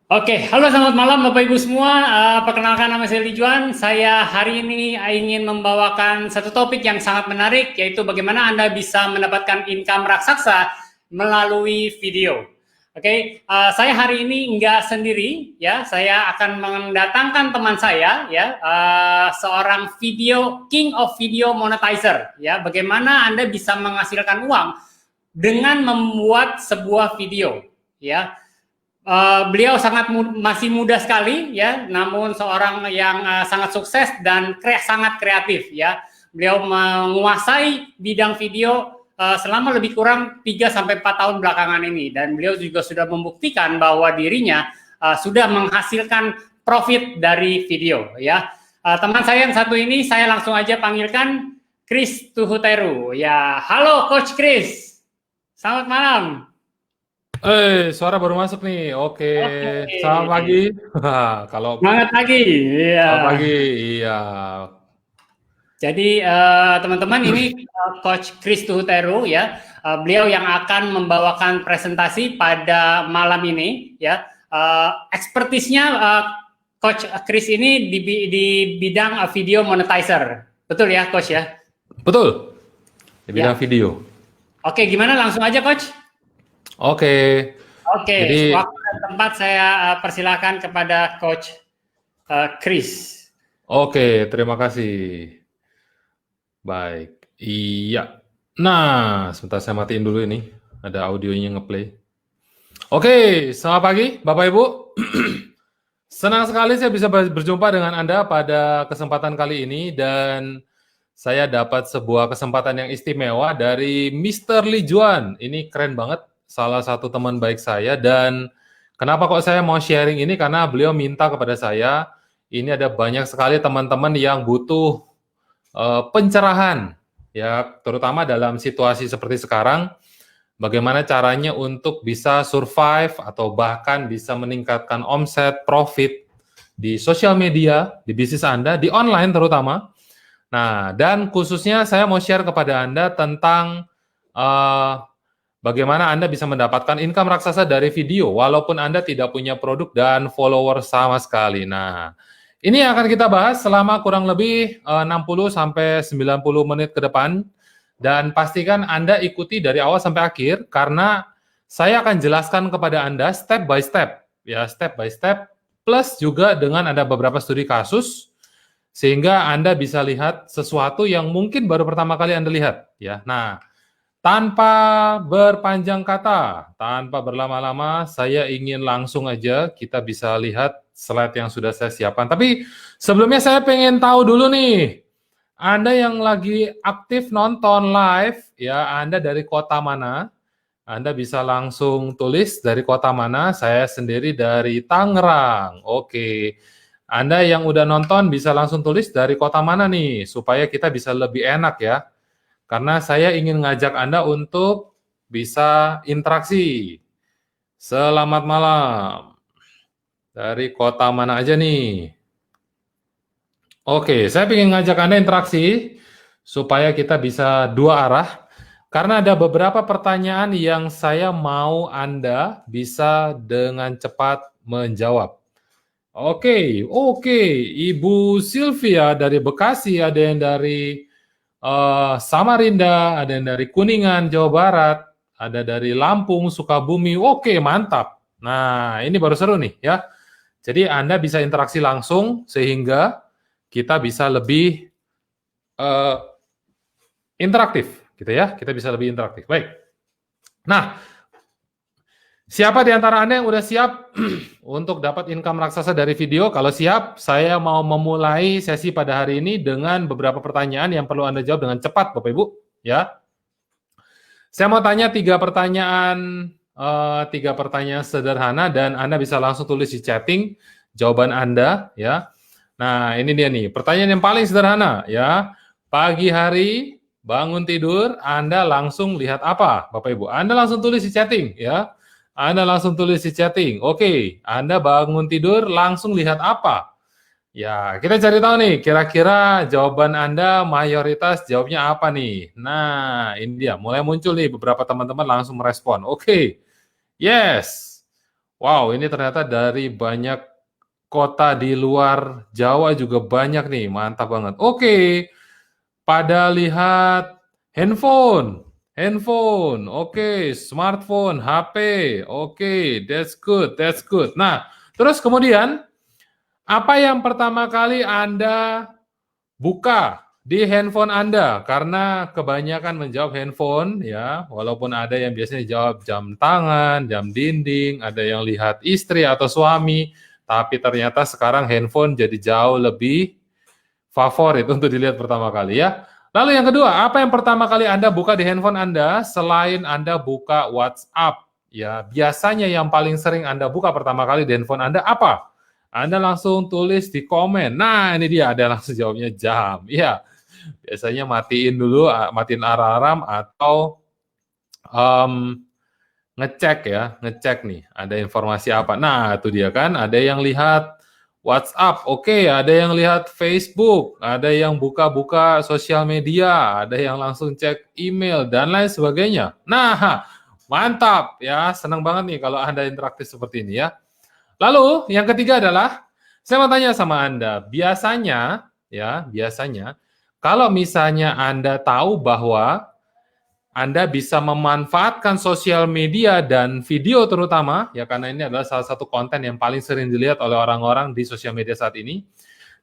Oke, halo selamat malam Bapak Ibu semua. Perkenalkan nama saya Li Juan. Saya hari ini ingin membawakan satu topik yang sangat menarik, yaitu bagaimana Anda bisa mendapatkan income raksasa melalui video. Oke, saya hari ini nggak sendiri, ya. Saya akan mendatangkan teman saya, ya, seorang king of video monetizer, ya. Bagaimana Anda bisa menghasilkan uang dengan membuat sebuah video, ya. Beliau masih muda sekali, ya, namun seorang yang sangat sukses dan sangat kreatif, ya. Beliau menguasai bidang video selama lebih kurang 3-4 tahun belakangan ini, dan beliau juga sudah membuktikan bahwa dirinya sudah menghasilkan profit dari video, ya. Teman saya yang satu ini saya langsung aja panggilkan Chris Tuhuteru, ya. Halo Coach Chris, selamat malam. Suara baru masuk nih. Oke, Oke. selamat pagi. Kalau Semangat pagi. Iya. selamat pagi, iya. Jadi teman-teman, ini Coach Chris Tuhuteru, ya. Beliau yang akan membawakan presentasi pada malam ini, ya. Ekspertisnya Coach Chris ini di bidang video monetizer. Betul ya, Coach ya? Betul, di bidang Ya. video. Oke, gimana langsung aja, Coach? Oke, Oke, jadi waktu dan tempat saya persilakan kepada Coach Chris. oke, terima kasih. Baik, iya. Nah, sebentar saya matiin dulu ini. Ada audionya ngeplay. Oke, selamat pagi Bapak Ibu. Senang sekali saya bisa berjumpa dengan Anda pada kesempatan kali ini dan saya dapat sebuah kesempatan yang istimewa dari Mr. Li Juan. Ini keren banget, salah satu teman baik saya. Dan kenapa kok saya mau sharing ini? Karena beliau minta kepada saya, ini ada banyak sekali teman-teman yang butuh pencerahan, ya, terutama dalam situasi seperti sekarang. Bagaimana caranya untuk bisa survive atau bahkan bisa meningkatkan omset, profit di sosial media, di bisnis Anda, di online terutama. Nah, dan khususnya saya mau share kepada Anda tentang bagaimana Anda bisa mendapatkan income raksasa dari video, walaupun Anda tidak punya produk dan follower sama sekali. Nah, ini yang akan kita bahas selama kurang lebih 60-90 menit ke depan, dan pastikan Anda ikuti dari awal sampai akhir, karena saya akan jelaskan kepada Anda step by step, ya, step by step, plus juga dengan ada beberapa studi kasus, sehingga Anda bisa lihat sesuatu yang mungkin baru pertama kali Anda lihat, ya. Nah, tanpa berpanjang kata, tanpa berlama-lama, saya ingin langsung aja kita bisa lihat slide yang sudah saya siapkan. Tapi sebelumnya saya pengen tahu dulu nih, Anda yang lagi aktif nonton live, ya, Anda dari kota mana? Anda bisa langsung tulis dari kota mana. Saya sendiri dari Tangerang. Oke. Anda yang udah nonton bisa langsung tulis dari kota mana nih, supaya kita bisa lebih enak ya. Karena saya ingin ngajak Anda untuk bisa interaksi. Selamat malam. Dari kota mana aja nih? Oke, saya ingin ngajak Anda interaksi supaya kita bisa dua arah. Karena ada beberapa pertanyaan yang saya mau Anda bisa dengan cepat menjawab. Oke, Ibu Sylvia dari Bekasi, ada yang dari Samarinda, ada yang dari Kuningan, Jawa Barat, ada dari Lampung, Sukabumi. Oke, mantap. Nah, ini baru seru nih ya. Jadi Anda bisa interaksi langsung sehingga kita bisa lebih interaktif, gitu ya. Kita bisa lebih interaktif. Baik. Nah, siapa di antara Anda yang udah siap untuk dapat income raksasa dari video? Kalau siap, saya mau memulai sesi pada hari ini dengan beberapa pertanyaan yang perlu Anda jawab dengan cepat, Bapak Ibu. Ya, saya mau tanya tiga pertanyaan sederhana dan Anda bisa langsung tulis di chatting jawaban Anda. Ya, nah ini dia nih pertanyaan yang paling sederhana. Ya, pagi hari bangun tidur, Anda langsung lihat apa, Bapak Ibu? Anda langsung tulis di chatting, ya. Anda langsung tulis di chatting. Oke, Anda bangun tidur langsung lihat apa? Ya, kita cari tahu nih, kira-kira jawaban Anda mayoritas jawabnya apa nih? Nah, ini dia, mulai muncul nih beberapa teman-teman langsung merespon. Oke, yes. Wow, ini ternyata dari banyak kota di luar Jawa juga banyak nih, mantap banget. Oke, pada lihat handphone, oke, smartphone, HP, oke, that's good, that's good. Nah, terus kemudian apa yang pertama kali Anda buka di handphone Anda? Karena kebanyakan menjawab handphone ya, walaupun ada yang biasanya jawab jam tangan, jam dinding, ada yang lihat istri atau suami, tapi ternyata sekarang handphone jadi jauh lebih favorit untuk dilihat pertama kali ya. Lalu yang kedua, apa yang pertama kali Anda buka di handphone Anda selain Anda buka WhatsApp? Ya, biasanya yang paling sering Anda buka pertama kali di handphone Anda apa? Anda langsung tulis di komen. Nah, ini dia, ada langsung jawabnya jam. Ya, biasanya matiin dulu, matiin alarm atau ngecek ya, ngecek nih, ada informasi apa. Nah, itu dia kan, ada yang lihat WhatsApp, oke, ada yang lihat Facebook, ada yang buka-buka sosial media, ada yang langsung cek email, dan lain sebagainya. Nah, mantap ya, senang banget nih kalau Anda interaktif seperti ini ya. Lalu, yang ketiga adalah, saya mau tanya sama Anda, biasanya, kalau misalnya Anda tahu bahwa Anda bisa memanfaatkan sosial media dan video terutama, ya karena ini adalah salah satu konten yang paling sering dilihat oleh orang-orang di sosial media saat ini.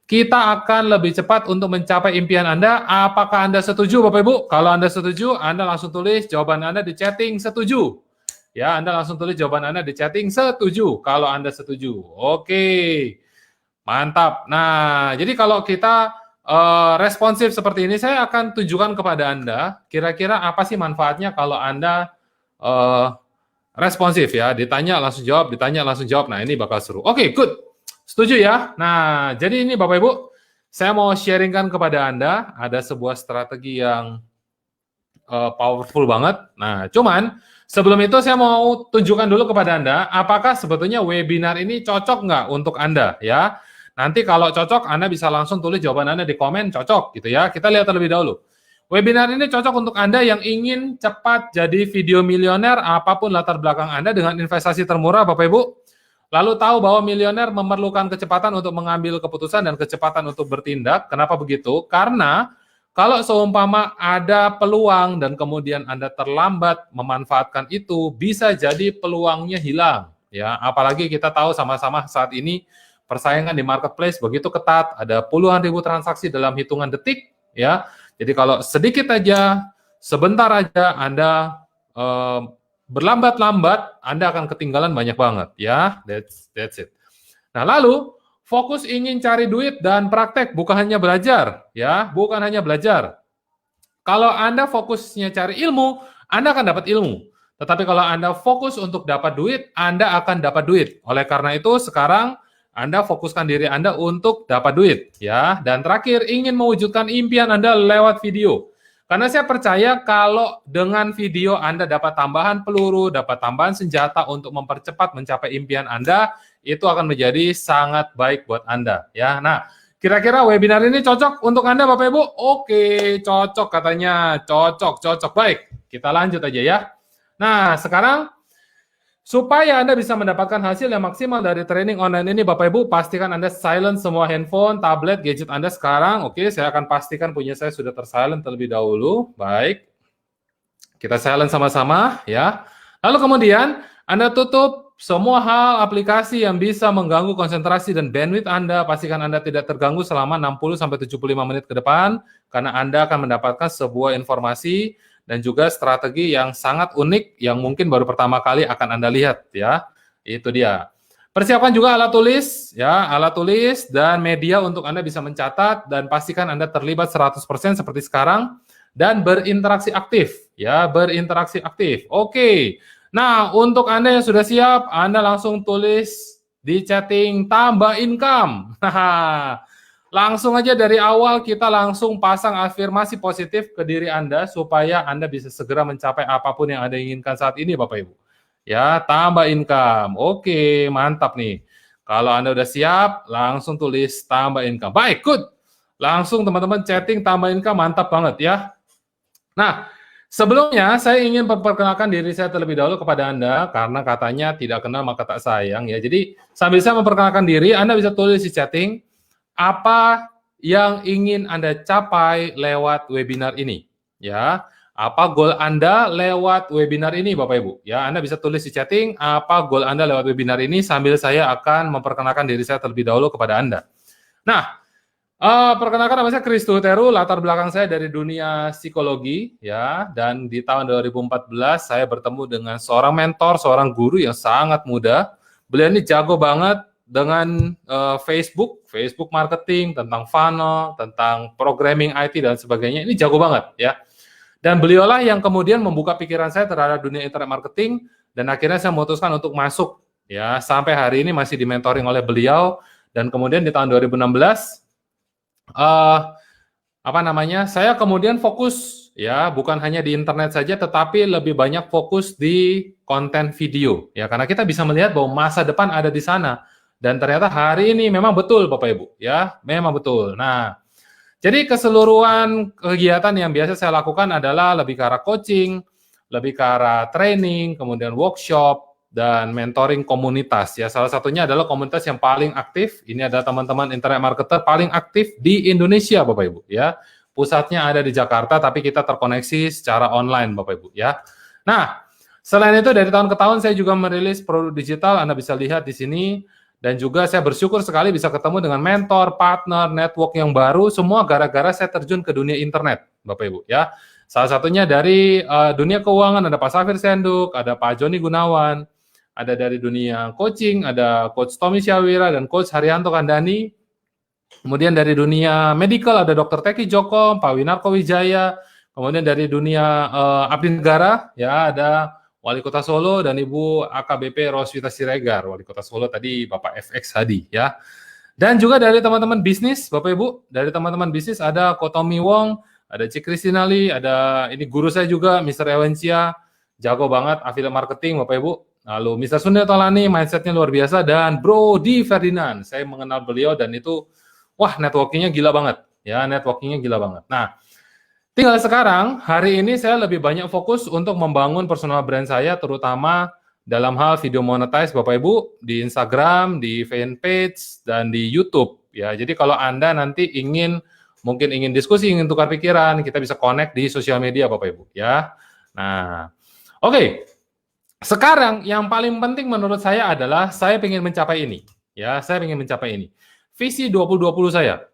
Kita akan lebih cepat untuk mencapai impian Anda. Apakah Anda setuju, Bapak Ibu? Kalau Anda setuju, Anda langsung tulis jawaban Anda di chatting setuju. Ya, Anda langsung tulis jawaban Anda di chatting setuju. Kalau Anda setuju. Oke, mantap. Nah, jadi kalau kita responsif seperti ini, saya akan tunjukkan kepada Anda kira-kira apa sih manfaatnya kalau Anda responsif ya, ditanya langsung jawab, ditanya langsung jawab. Nah, ini bakal seru. Oke, good. Setuju ya? Nah, jadi ini Bapak Ibu, saya mau sharingkan kepada Anda ada sebuah strategi yang powerful banget. Nah, cuman sebelum itu saya mau tunjukkan dulu kepada Anda, apakah sebetulnya webinar ini cocok nggak untuk Anda ya? Nanti kalau cocok, Anda bisa langsung tulis jawaban Anda di komen, cocok gitu ya. Kita lihat terlebih dahulu. Webinar ini cocok untuk Anda yang ingin cepat jadi video milioner, apapun latar belakang Anda dengan investasi termurah, Bapak Ibu. Lalu tahu bahwa milioner memerlukan kecepatan untuk mengambil keputusan dan kecepatan untuk bertindak. Kenapa begitu? Karena kalau seumpama ada peluang dan kemudian Anda terlambat memanfaatkan itu, bisa jadi peluangnya hilang. Ya, apalagi kita tahu sama-sama saat ini persaingan di marketplace begitu ketat, ada puluhan ribu transaksi dalam hitungan detik, ya. Jadi kalau sedikit aja, sebentar aja Anda berlambat-lambat, Anda akan ketinggalan banyak banget, ya. That's it. Nah, lalu fokus ingin cari duit dan praktek, bukan hanya belajar, ya, bukan hanya belajar. Kalau Anda fokusnya cari ilmu, Anda akan dapat ilmu. Tetapi kalau Anda fokus untuk dapat duit, Anda akan dapat duit. Oleh karena itu, sekarang Anda fokuskan diri Anda untuk dapat duit, ya. Dan terakhir, ingin mewujudkan impian Anda lewat video. Karena saya percaya kalau dengan video Anda dapat tambahan peluru, dapat tambahan senjata untuk mempercepat mencapai impian Anda, itu akan menjadi sangat baik buat Anda, ya. Nah, kira-kira webinar ini cocok untuk Anda, Bapak Ibu? Oke, cocok katanya. Cocok. Baik, kita lanjut aja ya. Nah, sekarang supaya Anda bisa mendapatkan hasil yang maksimal dari training online ini, Bapak Ibu, pastikan Anda silent semua handphone, tablet, gadget Anda sekarang. Oke, saya akan pastikan punya saya sudah tersilent terlebih dahulu. Baik. Kita silent sama-sama ya. Lalu kemudian Anda tutup semua hal aplikasi yang bisa mengganggu konsentrasi dan bandwidth Anda. Pastikan Anda tidak terganggu selama 60-75 menit ke depan, karena Anda akan mendapatkan sebuah informasi dan juga strategi yang sangat unik yang mungkin baru pertama kali akan Anda lihat ya. Itu dia. Persiapkan juga alat tulis ya, alat tulis dan media untuk Anda bisa mencatat, dan pastikan Anda terlibat 100% seperti sekarang dan berinteraksi aktif ya, berinteraksi aktif. Oke. Nah, untuk Anda yang sudah siap, Anda langsung tulis di chatting tambah income. Langsung aja dari awal kita langsung pasang afirmasi positif ke diri Anda supaya Anda bisa segera mencapai apapun yang Anda inginkan saat ini, Bapak Ibu. Ya, tambah income. Oke, mantap nih. Kalau Anda udah siap, langsung tulis tambah income. Baik, good. Langsung teman-teman chatting tambah income, mantap banget ya. Nah, Sebelumnya, saya ingin memperkenalkan diri saya terlebih dahulu kepada Anda, karena katanya tidak kenal maka tak sayang ya. Jadi, sambil saya memperkenalkan diri, Anda bisa tulis di chatting, apa yang ingin Anda capai lewat webinar ini. Ya, apa goal Anda lewat webinar ini, Bapak Ibu? Ya, Anda bisa tulis di chatting, apa goal Anda lewat webinar ini, sambil saya akan memperkenalkan diri saya terlebih dahulu kepada Anda. Nah, perkenalkan nama saya Kristu Teru, latar belakang saya dari dunia psikologi ya, dan di tahun 2014 saya bertemu dengan seorang mentor, seorang guru yang sangat muda. Beliau ini jago banget dengan Facebook marketing, tentang funnel, tentang programming IT dan sebagainya. Ini jago banget ya. Dan beliaulah yang kemudian membuka pikiran saya terhadap dunia internet marketing, dan akhirnya saya memutuskan untuk masuk ya, sampai hari ini masih dimentoring oleh beliau. Dan kemudian di tahun 2016 saya kemudian fokus ya, bukan hanya di internet saja, tetapi lebih banyak fokus di konten video ya, karena kita bisa melihat bahwa masa depan ada di sana, dan ternyata hari ini memang betul Bapak Ibu ya, memang betul. Nah, jadi keseluruhan kegiatan yang biasa saya lakukan adalah lebih ke arah coaching, lebih ke arah training, kemudian workshop, dan mentoring komunitas ya. Salah satunya adalah komunitas yang paling aktif. Ini adalah teman-teman internet marketer paling aktif di Indonesia, Bapak Ibu ya. Pusatnya ada di Jakarta, tapi kita terkoneksi secara online, Bapak Ibu ya. Nah, selain itu dari tahun ke tahun saya juga merilis produk digital. Anda bisa lihat di sini. Dan juga saya bersyukur sekali bisa ketemu dengan mentor, partner, network yang baru, semua gara-gara saya terjun ke dunia internet, Bapak Ibu ya. Salah satunya dari dunia keuangan ada Pak Safir Senduk, ada Pak Joni Gunawan, ada dari dunia coaching, ada Coach Tommy Syawira dan Coach Haryanto Kandani. Kemudian dari dunia medical ada Dr. Teki Joko, Pak Winarko Wijaya. Kemudian dari dunia abdi negara ya ada Wali Kota Solo dan Ibu AKBP Roswita Siregar. Wali Kota Solo tadi Bapak FX Hadi ya. Dan juga dari teman-teman bisnis, Bapak Ibu, dari teman-teman bisnis ada Kotomi Wong, ada Cik Kristinali, ada ini guru saya juga Mr. Ewencia, jago banget affiliate marketing Bapak Ibu. Lalu Mr. Sunda Tolani, mindsetnya luar biasa, dan Bro Di Ferdinand. Saya mengenal beliau dan itu, wah networkingnya gila banget. Ya, networkingnya gila banget. Nah, tinggal sekarang, hari ini saya lebih banyak fokus untuk membangun personal brand saya, terutama dalam hal video monetize Bapak Ibu, di Instagram, di fanpage, dan di YouTube. Ya, jadi kalau Anda nanti mungkin ingin diskusi, ingin tukar pikiran, kita bisa connect di sosial media Bapak Ibu. Ya, nah, oke. Sekarang yang paling penting menurut saya adalah saya ingin mencapai ini. Ya, saya ingin mencapai ini. Visi 2020 saya.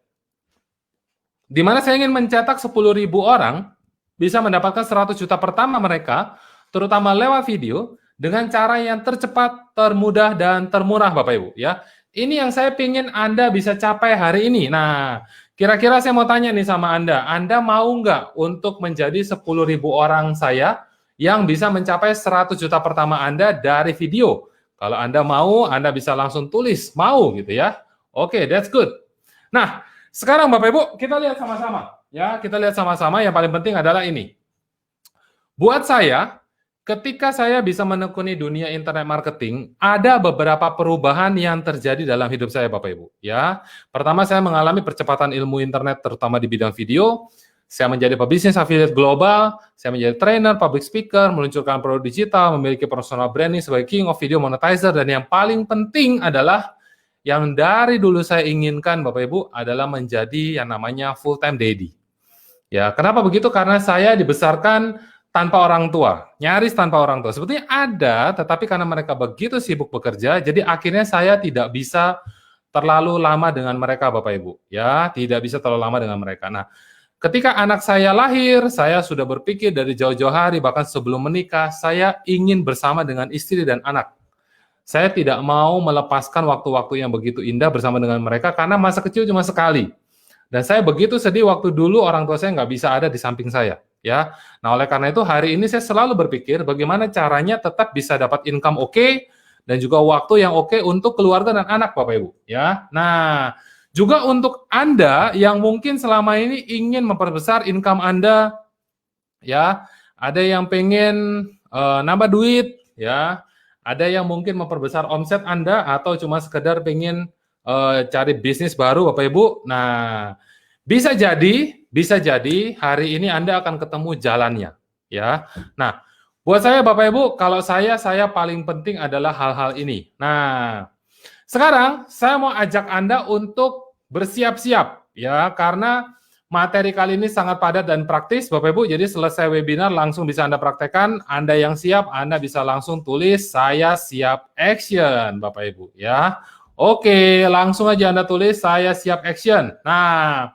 Di mana saya ingin mencetak 10.000 orang bisa mendapatkan 100 juta pertama mereka, terutama lewat video, dengan cara yang tercepat, termudah, dan termurah Bapak Ibu. Ya, ini yang saya ingin Anda bisa capai hari ini. Nah, kira-kira saya mau tanya nih sama Anda mau nggak untuk menjadi 10.000 orang saya yang bisa mencapai 100 juta pertama Anda dari video? Kalau Anda mau, Anda bisa langsung tulis mau gitu ya. Oke, that's good. Nah, sekarang Bapak Ibu, kita lihat sama-sama. Ya, kita lihat sama-sama, yang paling penting adalah ini. Buat saya, ketika saya bisa menekuni dunia internet marketing, ada beberapa perubahan yang terjadi dalam hidup saya Bapak Ibu. Ya, pertama saya mengalami percepatan ilmu internet terutama di bidang video. Saya menjadi pebisnis affiliate global, saya menjadi trainer, public speaker, meluncurkan produk digital, memiliki personal branding sebagai king of video monetizer, dan yang paling penting adalah yang dari dulu saya inginkan Bapak Ibu adalah menjadi yang namanya full time daddy. Ya, kenapa begitu? Karena saya dibesarkan tanpa orang tua, nyaris tanpa orang tua. Sebetulnya ada, tetapi karena mereka begitu sibuk bekerja, jadi akhirnya saya tidak bisa terlalu lama dengan mereka Bapak Ibu. Ya, tidak bisa terlalu lama dengan mereka. Nah, ketika anak saya lahir, saya sudah berpikir dari jauh-jauh hari, bahkan sebelum menikah, saya ingin bersama dengan istri dan anak. Saya tidak mau melepaskan waktu-waktu yang begitu indah bersama dengan mereka, karena masa kecil cuma sekali. Dan saya begitu sedih waktu dulu orang tua saya nggak bisa ada di samping saya. Ya, nah oleh karena itu hari ini saya selalu berpikir bagaimana caranya tetap bisa dapat income oke, dan juga waktu yang oke untuk keluarga dan anak Bapak Ibu. Ya, nah juga untuk Anda yang mungkin selama ini ingin memperbesar income Anda, ya, ada yang pengen nambah duit, ya, ada yang mungkin memperbesar omset Anda, atau cuma sekedar pengen cari bisnis baru Bapak Ibu. Nah, bisa jadi hari ini Anda akan ketemu jalannya. ya. Nah, buat saya Bapak Ibu, kalau saya paling penting adalah hal-hal ini. Nah, sekarang saya mau ajak Anda untuk bersiap-siap ya, karena materi kali ini sangat padat dan praktis Bapak Ibu. Jadi selesai webinar langsung bisa Anda praktekkan. Anda yang siap, Anda bisa langsung tulis saya siap action Bapak Ibu ya. Oke, langsung aja Anda tulis saya siap action. Nah,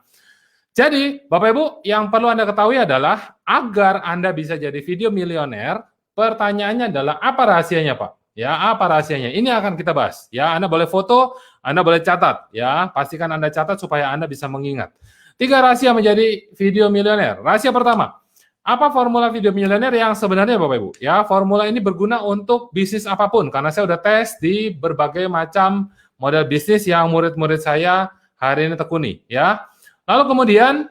jadi Bapak Ibu yang perlu Anda ketahui adalah agar Anda bisa jadi video milioner, pertanyaannya adalah apa rahasianya Pak? Ya, apa rahasianya? Ini akan kita bahas. Ya, Anda boleh foto, Anda boleh catat. Ya, pastikan Anda catat supaya Anda bisa mengingat. 3 rahasia menjadi video milioner. Rahasia pertama, apa formula video milioner yang sebenarnya Bapak Ibu? Ya, formula ini berguna untuk bisnis apapun karena saya udah tes di berbagai macam model bisnis yang murid-murid saya hari ini tekuni. Ya, lalu kemudian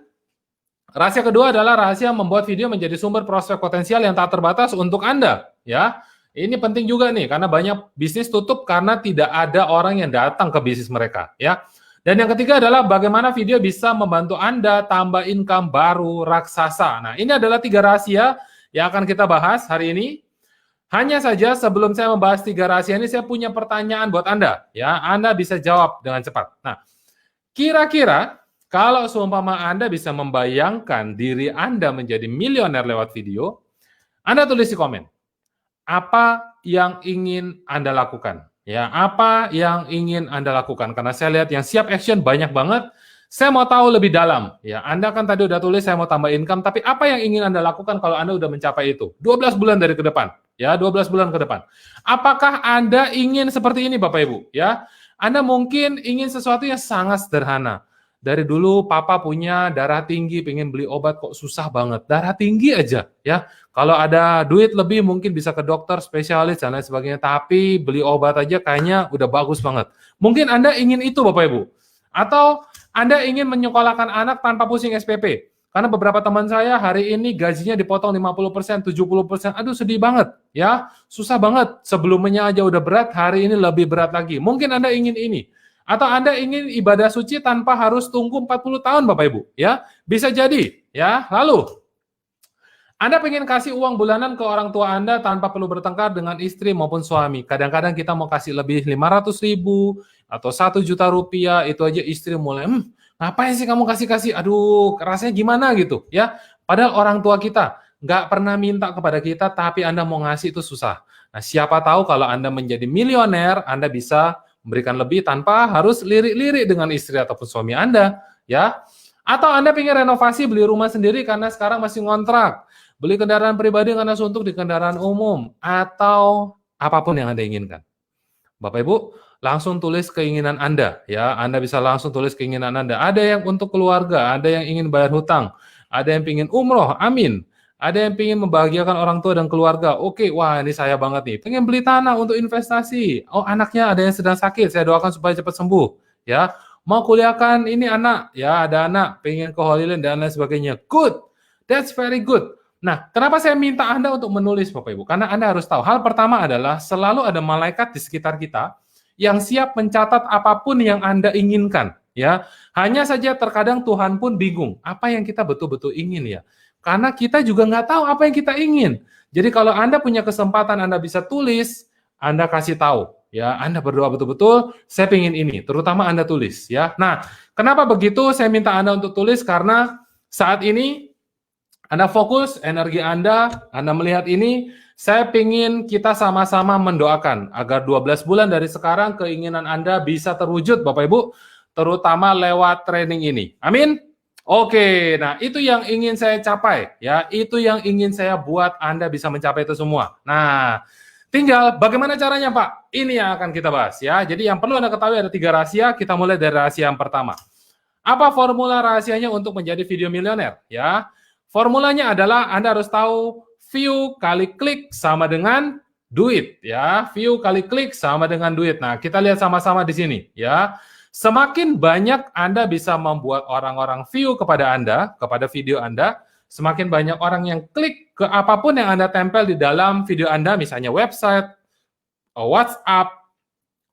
rahasia kedua adalah rahasia membuat video menjadi sumber prospek potensial yang tak terbatas untuk Anda. Ya, ini penting juga nih karena banyak bisnis tutup karena tidak ada orang yang datang ke bisnis mereka. Ya. Dan yang ketiga adalah bagaimana video bisa membantu Anda tambah income baru raksasa. Nah, ini adalah 3 rahasia yang akan kita bahas hari ini. Hanya saja sebelum saya membahas 3 rahasia ini, saya punya pertanyaan buat Anda. Ya, Anda bisa jawab dengan cepat. Nah, kira-kira kalau seumpama Anda bisa membayangkan diri Anda menjadi milioner lewat video, Anda tulis di komen. Apa yang ingin Anda lakukan? Ya, apa yang ingin Anda lakukan? Karena saya lihat yang siap action banyak banget. Saya mau tahu lebih dalam. Ya, Anda kan tadi udah tulis saya mau tambah income, tapi apa yang ingin Anda lakukan kalau Anda udah mencapai itu? 12 bulan dari ke depan. Ya, 12 bulan ke depan. Apakah Anda ingin seperti ini Bapak Ibu? Ya, Anda mungkin ingin sesuatu yang sangat sederhana. Dari dulu papa punya darah tinggi, pengen beli obat kok susah banget. Darah tinggi aja, ya. Kalau ada duit lebih mungkin bisa ke dokter, spesialis, dan lain sebagainya. Tapi beli obat aja kayaknya udah bagus banget. Mungkin Anda ingin itu Bapak Ibu. Atau Anda ingin menyekolahkan anak tanpa pusing SPP. Karena beberapa teman saya hari ini gajinya dipotong 50%, 70%. Aduh sedih banget, ya. Susah banget. Sebelumnya aja udah berat, hari ini lebih berat lagi. Mungkin Anda ingin ini. Atau Anda ingin ibadah suci tanpa harus tunggu 40 tahun Bapak Ibu, ya. Bisa jadi, ya. Lalu Anda pengen kasih uang bulanan ke orang tua Anda tanpa perlu bertengkar dengan istri maupun suami. Kadang-kadang kita mau kasih lebih 500.000 atau 1 juta rupiah, itu aja istri mulai, ngapain sih kamu kasih-kasih? Aduh, rasanya gimana gitu, ya. Padahal orang tua kita nggak pernah minta kepada kita, tapi Anda mau ngasih itu susah. Nah, siapa tahu kalau Anda menjadi milioner, Anda bisa memberikan lebih tanpa harus lirik-lirik dengan istri ataupun suami Anda, ya. Atau Anda pengen renovasi, beli rumah sendiri karena sekarang masih ngontrak. Beli kendaraan pribadi karena suntuk di kendaraan umum, atau apapun yang Anda inginkan. Bapak Ibu, langsung tulis keinginan Anda, ya. Anda bisa langsung tulis keinginan Anda. Ada yang untuk keluarga, ada yang ingin bayar hutang, ada yang ingin umroh, amin. Ada yang ingin membahagiakan orang tua dan keluarga. Oke, wah ini saya banget nih. Pengen beli tanah untuk investasi. Oh, anaknya ada yang sedang sakit, saya doakan supaya cepat sembuh, ya. Mau kuliahkan ini anak, ya ada anak, pengen ke Holy Land dan lain sebagainya. Good, that's very good. Nah, kenapa saya minta Anda untuk menulis Bapak Ibu? Karena Anda harus tahu, hal pertama adalah selalu ada malaikat di sekitar kita yang siap mencatat apapun yang Anda inginkan. Ya, hanya saja terkadang Tuhan pun bingung, apa yang kita betul-betul ingin ya? Karena kita juga nggak tahu apa yang kita ingin. Jadi kalau Anda punya kesempatan, Anda bisa tulis, Anda kasih tahu. Ya, Anda berdoa betul-betul, saya ingin ini, terutama Anda tulis. Ya, nah, kenapa begitu? Saya minta Anda untuk tulis karena saat ini Anda fokus, energi Anda melihat ini, saya ingin kita sama-sama mendoakan agar 12 bulan dari sekarang keinginan Anda bisa terwujud, Bapak Ibu, terutama lewat training ini. Amin? Oke, nah itu yang ingin saya capai, ya. Itu yang ingin saya buat Anda bisa mencapai itu semua. Nah, tinggal bagaimana caranya, Pak? Ini yang akan kita bahas, ya. Jadi yang perlu Anda ketahui ada 3 rahasia, kita mulai dari rahasia yang pertama. Apa formula rahasianya untuk menjadi video milioner, ya? Formulanya adalah Anda harus tahu view kali klik sama dengan duit, ya. View kali klik sama dengan duit. Nah, kita lihat sama-sama di sini, ya. Semakin banyak Anda bisa membuat orang-orang view kepada Anda, kepada video Anda, semakin banyak orang yang klik ke apapun yang Anda tempel di dalam video Anda, misalnya website, WhatsApp,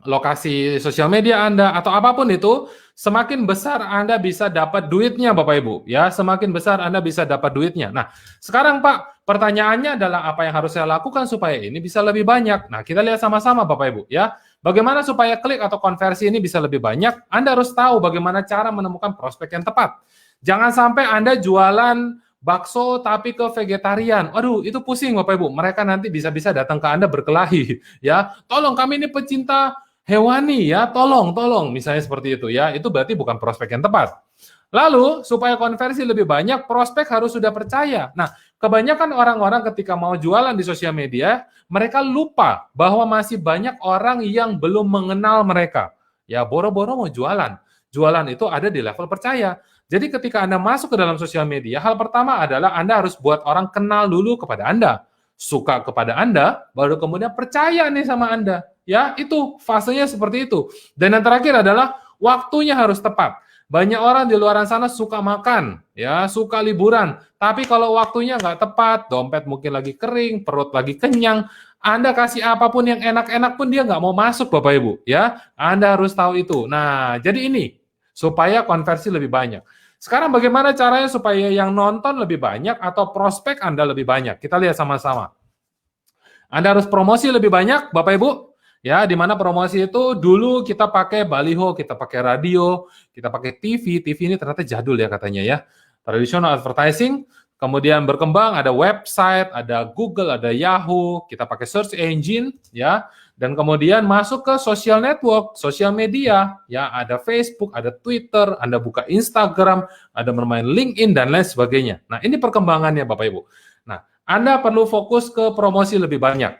lokasi sosial media Anda atau apapun itu, semakin besar Anda bisa dapat duitnya Bapak Ibu, ya, semakin besar Anda bisa dapat duitnya. Nah, sekarang Pak, pertanyaannya adalah apa yang harus saya lakukan supaya ini bisa lebih banyak? Nah, kita lihat sama-sama Bapak Ibu, ya. Bagaimana supaya klik atau konversi ini bisa lebih banyak? Anda harus tahu bagaimana cara menemukan prospek yang tepat. Jangan sampai Anda jualan bakso tapi ke vegetarian. Aduh, itu pusing Bapak Ibu. Mereka nanti bisa-bisa datang ke Anda berkelahi, ya. Tolong kami ini pecinta hewani ya, tolong, misalnya seperti itu ya. Itu berarti bukan prospek yang tepat. Lalu, supaya konversi lebih banyak, prospek harus sudah percaya. Nah, kebanyakan orang-orang ketika mau jualan di sosial media, mereka lupa bahwa masih banyak orang yang belum mengenal mereka. Ya, boro-boro mau jualan. Jualan itu ada di level percaya. Jadi ketika Anda masuk ke dalam sosial media, hal pertama adalah Anda harus buat orang kenal dulu kepada Anda. Suka kepada Anda, baru kemudian percaya nih sama Anda. Ya, itu fasenya seperti itu. Dan yang terakhir adalah waktunya harus tepat. Banyak orang di luar sana suka makan, ya, suka liburan. Tapi kalau waktunya nggak tepat, dompet mungkin lagi kering, perut lagi kenyang, Anda kasih apapun yang enak-enak pun dia nggak mau masuk, Bapak Ibu. Ya, Anda harus tahu itu. Nah, jadi ini supaya konversi lebih banyak. Sekarang bagaimana caranya supaya yang nonton lebih banyak atau prospek Anda lebih banyak? Kita lihat sama-sama. Anda harus promosi lebih banyak, Bapak Ibu. Ya, di mana promosi itu dulu kita pakai baliho, kita pakai radio, kita pakai TV. TV ini ternyata jadul ya katanya ya. Traditional advertising, kemudian berkembang ada website, ada Google, ada Yahoo, kita pakai search engine ya. Dan kemudian masuk ke social network, sosial media, ya ada Facebook, ada Twitter, Anda buka Instagram, ada bermain LinkedIn dan lain sebagainya. Nah, ini perkembangannya Bapak Ibu. Nah, Anda perlu fokus ke promosi lebih banyak.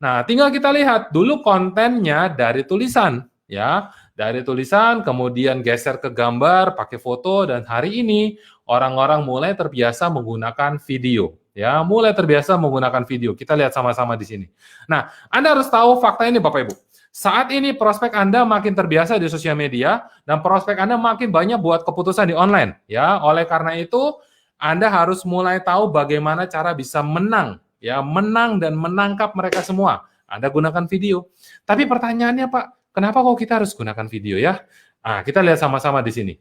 Nah, tinggal kita lihat dulu kontennya dari tulisan, ya. Dari tulisan, kemudian geser ke gambar, pakai foto, dan hari ini orang-orang mulai terbiasa menggunakan video. Ya, mulai terbiasa menggunakan video. Kita lihat sama-sama di sini. Nah, Anda harus tahu fakta ini Bapak Ibu. Saat ini prospek Anda makin terbiasa di sosial media, dan prospek Anda makin banyak buat keputusan di online. Ya, oleh karena itu, Anda harus mulai tahu bagaimana cara bisa menang, ya, menang dan menangkap mereka semua. Anda gunakan video. Tapi pertanyaannya Pak, kenapa kok kita harus gunakan video ya? Nah, kita lihat sama-sama di sini.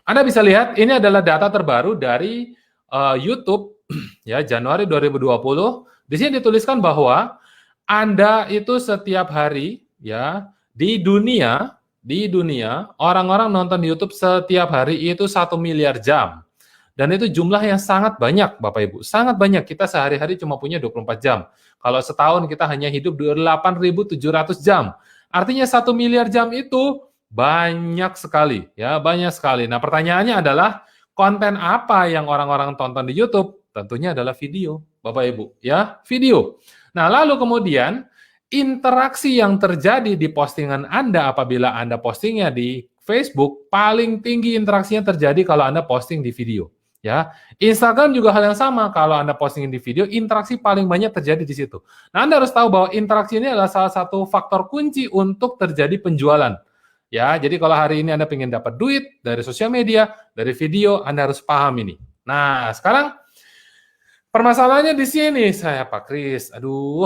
Anda bisa lihat ini adalah data terbaru dari YouTube ya Januari 2020. Di sini dituliskan bahwa Anda itu setiap hari ya di dunia orang-orang nonton YouTube setiap hari itu 1 miliar jam. Dan itu jumlah yang sangat banyak, Bapak Ibu. Sangat banyak. Kita sehari-hari cuma punya 24 jam. Kalau setahun kita hanya hidup 8.700 jam. Artinya 1 miliar jam itu banyak sekali. Ya, banyak sekali. Nah, pertanyaannya adalah, konten apa yang orang-orang tonton di YouTube? Tentunya adalah video, Bapak Ibu. Ya, video. Nah, lalu kemudian, interaksi yang terjadi di postingan Anda apabila Anda postingnya di Facebook, paling tinggi interaksinya terjadi kalau Anda posting di video. Ya, Instagram juga hal yang sama. Kalau Anda posting di video, interaksi paling banyak terjadi di situ. Nah, Anda harus tahu bahwa interaksi ini adalah salah satu faktor kunci untuk terjadi penjualan. Ya, jadi kalau hari ini Anda ingin dapat duit dari sosial media, dari video, Anda harus paham ini. Nah, sekarang permasalahannya di sini, saya Pak Kris. Aduh,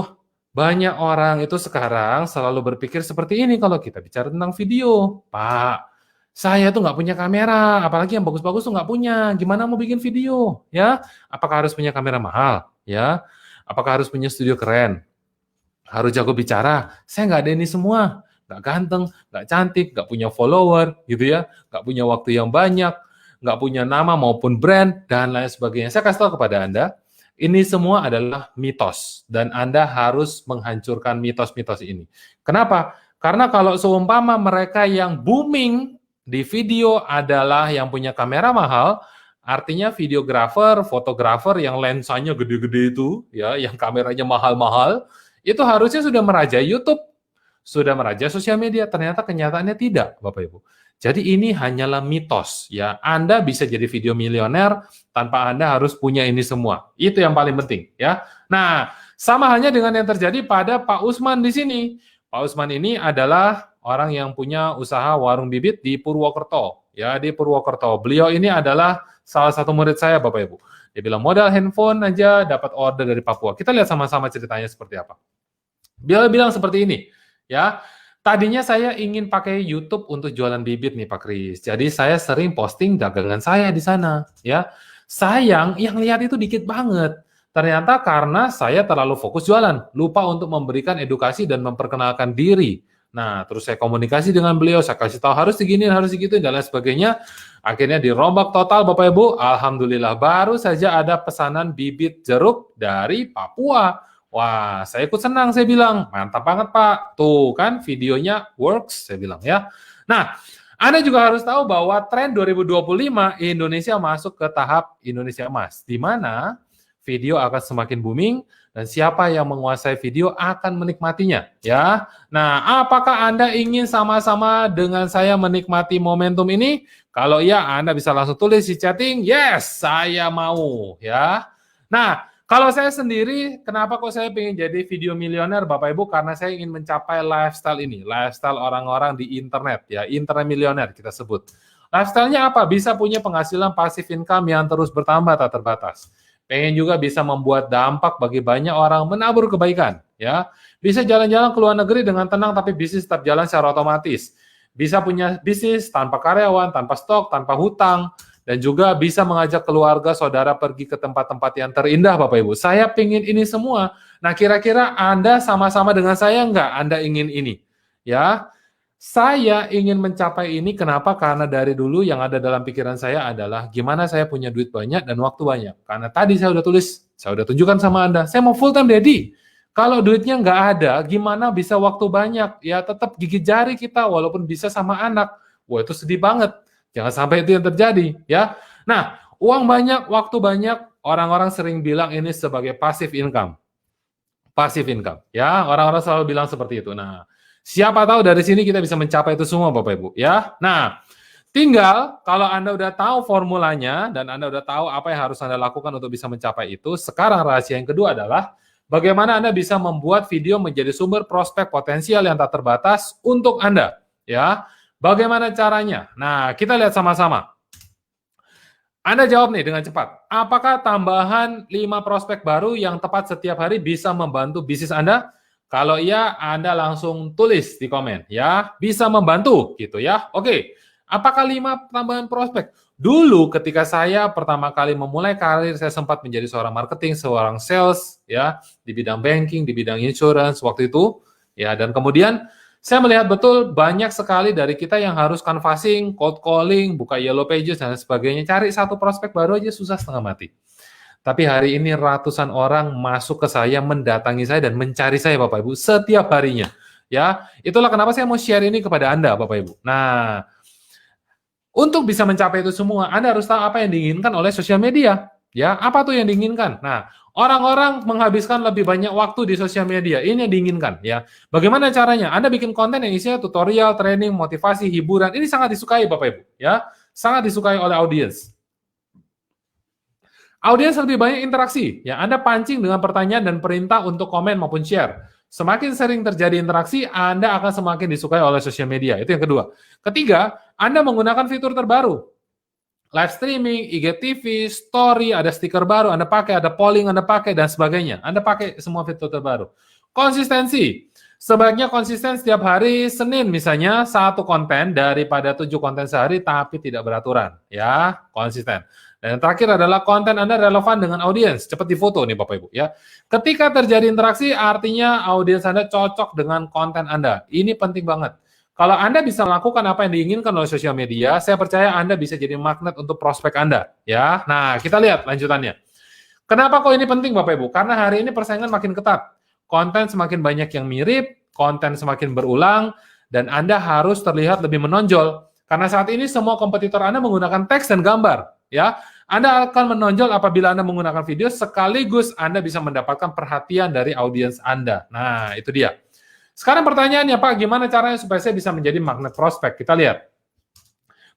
banyak orang itu sekarang selalu berpikir seperti ini kalau kita bicara tentang video. Pak, saya tuh nggak punya kamera, apalagi yang bagus-bagus tuh nggak punya. Gimana mau bikin video? Ya, apakah harus punya kamera mahal? Ya, apakah harus punya studio keren? Harus jago bicara? Saya nggak ada ini semua. Nggak ganteng, nggak cantik, nggak punya follower, gitu ya. Nggak punya waktu yang banyak, nggak punya nama maupun brand, dan lain sebagainya. Saya kasih tahu kepada Anda, ini semua adalah mitos. Dan Anda harus menghancurkan mitos-mitos ini. Kenapa? Karena kalau seumpama mereka yang booming di video adalah yang punya kamera mahal, artinya videografer, fotografer yang lensanya gede-gede itu, ya, yang kameranya mahal-mahal, itu harusnya sudah merajai YouTube, sudah merajai sosial media. Ternyata kenyataannya tidak, Bapak Ibu. Jadi ini hanyalah mitos, ya. Anda bisa jadi video milioner tanpa Anda harus punya ini semua. Itu yang paling penting, ya. Nah, sama halnya dengan yang terjadi pada Pak Usman di sini. Pak Usman ini adalah orang yang punya usaha warung bibit di Purwokerto, ya, di Purwokerto. Beliau ini adalah salah satu murid saya, Bapak Ibu. Dia bilang modal handphone aja dapat order dari Papua. Kita lihat sama-sama ceritanya seperti apa. Beliau bilang seperti ini, ya. Tadinya saya ingin pakai YouTube untuk jualan bibit nih Pak Kris. Jadi saya sering posting dagangan saya di sana, ya. Sayang yang lihat itu dikit banget. Ternyata karena saya terlalu fokus jualan, lupa untuk memberikan edukasi dan memperkenalkan diri. Nah, terus saya komunikasi dengan beliau, saya kasih tahu harus diginiin, harus digituin dan lain sebagainya. Akhirnya dirombak total Bapak Ibu. Alhamdulillah baru saja ada pesanan bibit jeruk dari Papua. Wah, saya ikut senang, saya bilang, mantap banget Pak. Tuh kan videonya works, saya bilang ya. Nah, Anda juga harus tahu bahwa tren 2025 Indonesia masuk ke tahap Indonesia Emas, di mana video akan semakin booming dan siapa yang menguasai video akan menikmatinya, ya. Nah, apakah Anda ingin sama-sama dengan saya menikmati momentum ini? Kalau iya, Anda bisa langsung tulis di chatting, yes, saya mau, ya. Nah, kalau saya sendiri, kenapa kok saya pengen jadi video milioner, Bapak Ibu? Karena saya ingin mencapai lifestyle ini, lifestyle orang-orang di internet, ya, internet milioner kita sebut. Lifestyle-nya apa? Bisa punya penghasilan passive income yang terus bertambah tak terbatas. Pengen juga bisa membuat dampak bagi banyak orang, menabur kebaikan, ya. Bisa jalan-jalan ke luar negeri dengan tenang, tapi bisnis tetap jalan secara otomatis. Bisa punya bisnis tanpa karyawan, tanpa stok, tanpa hutang, dan juga bisa mengajak keluarga, saudara pergi ke tempat-tempat yang terindah, Bapak Ibu. Saya pingin ini semua. Nah, kira-kira Anda sama-sama dengan saya nggak? Anda ingin ini? Ya, saya ingin mencapai ini. Kenapa? Karena dari dulu yang ada dalam pikiran saya adalah gimana saya punya duit banyak dan waktu banyak. Karena tadi saya udah tulis, saya udah tunjukkan sama Anda, saya mau full time daddy. Kalau duitnya nggak ada, gimana bisa waktu banyak? Ya tetap gigit jari kita, walaupun bisa sama anak. Wah, itu sedih banget. Jangan sampai itu yang terjadi, ya. Nah, uang banyak, waktu banyak, orang-orang sering bilang ini sebagai passive income. Passive income, ya. Orang-orang selalu bilang seperti itu. Nah, siapa tahu dari sini kita bisa mencapai itu semua, Bapak Ibu, ya. Nah, tinggal kalau Anda udah tahu formulanya dan Anda udah tahu apa yang harus Anda lakukan untuk bisa mencapai itu, sekarang rahasia yang kedua adalah bagaimana Anda bisa membuat video menjadi sumber prospek potensial yang tak terbatas untuk Anda, ya. Bagaimana caranya? Nah, kita lihat sama-sama. Anda jawab nih dengan cepat. Apakah tambahan 5 prospek baru yang tepat setiap hari bisa membantu bisnis Anda? Kalau iya, Anda langsung tulis di komen ya. Bisa membantu gitu ya. Oke. Apakah 5 tambahan prospek? Dulu ketika saya pertama kali memulai karir, saya sempat menjadi seorang marketing, seorang sales ya, di bidang banking, di bidang insurance waktu itu ya, dan kemudian saya melihat betul banyak sekali dari kita yang harus canvassing, cold calling, buka yellow pages, dan sebagainya. Cari satu prospek baru aja susah setengah mati. Tapi hari ini ratusan orang masuk ke saya, mendatangi saya, dan mencari saya, Bapak Ibu, setiap harinya. Ya, itulah kenapa saya mau share ini kepada Anda, Bapak Ibu. Nah, untuk bisa mencapai itu semua, Anda harus tahu apa yang diinginkan oleh sosial media. Ya, apa tuh yang diinginkan? Nah, orang-orang menghabiskan lebih banyak waktu di sosial media. Ini yang diinginkan, ya. Bagaimana caranya? Anda bikin konten yang isinya tutorial, training, motivasi, hiburan. Ini sangat disukai, Bapak Ibu, ya. Sangat disukai oleh audiens. Audiens lebih banyak interaksi, ya. Anda pancing dengan pertanyaan dan perintah untuk komen maupun share. Semakin sering terjadi interaksi, Anda akan semakin disukai oleh sosial media. Itu yang kedua. Ketiga, Anda menggunakan fitur terbaru. Live streaming, IGTV, story, ada stiker baru, Anda pakai, ada polling, Anda pakai, dan sebagainya. Anda pakai semua fitur terbaru. Konsistensi. Sebaiknya konsisten setiap hari, Senin misalnya, 1 konten daripada 7 konten sehari, tapi tidak beraturan. Ya, konsisten. Dan yang terakhir adalah konten Anda relevan dengan audiens. Cepat difoto nih Bapak Ibu. Ya. Ketika terjadi interaksi, artinya audiens Anda cocok dengan konten Anda. Ini penting banget. Kalau Anda bisa melakukan apa yang diinginkan oleh sosial media, saya percaya Anda bisa jadi magnet untuk prospek Anda. Ya, nah kita lihat lanjutannya. Kenapa kok ini penting Bapak Ibu? Karena hari ini persaingan makin ketat. Konten semakin banyak yang mirip, konten semakin berulang, dan Anda harus terlihat lebih menonjol. Karena saat ini semua kompetitor Anda menggunakan teks dan gambar. Ya, Anda akan menonjol apabila Anda menggunakan video, sekaligus Anda bisa mendapatkan perhatian dari audiens Anda. Nah, itu dia. Sekarang pertanyaannya, Pak, gimana caranya supaya saya bisa menjadi magnet prospek? Kita lihat.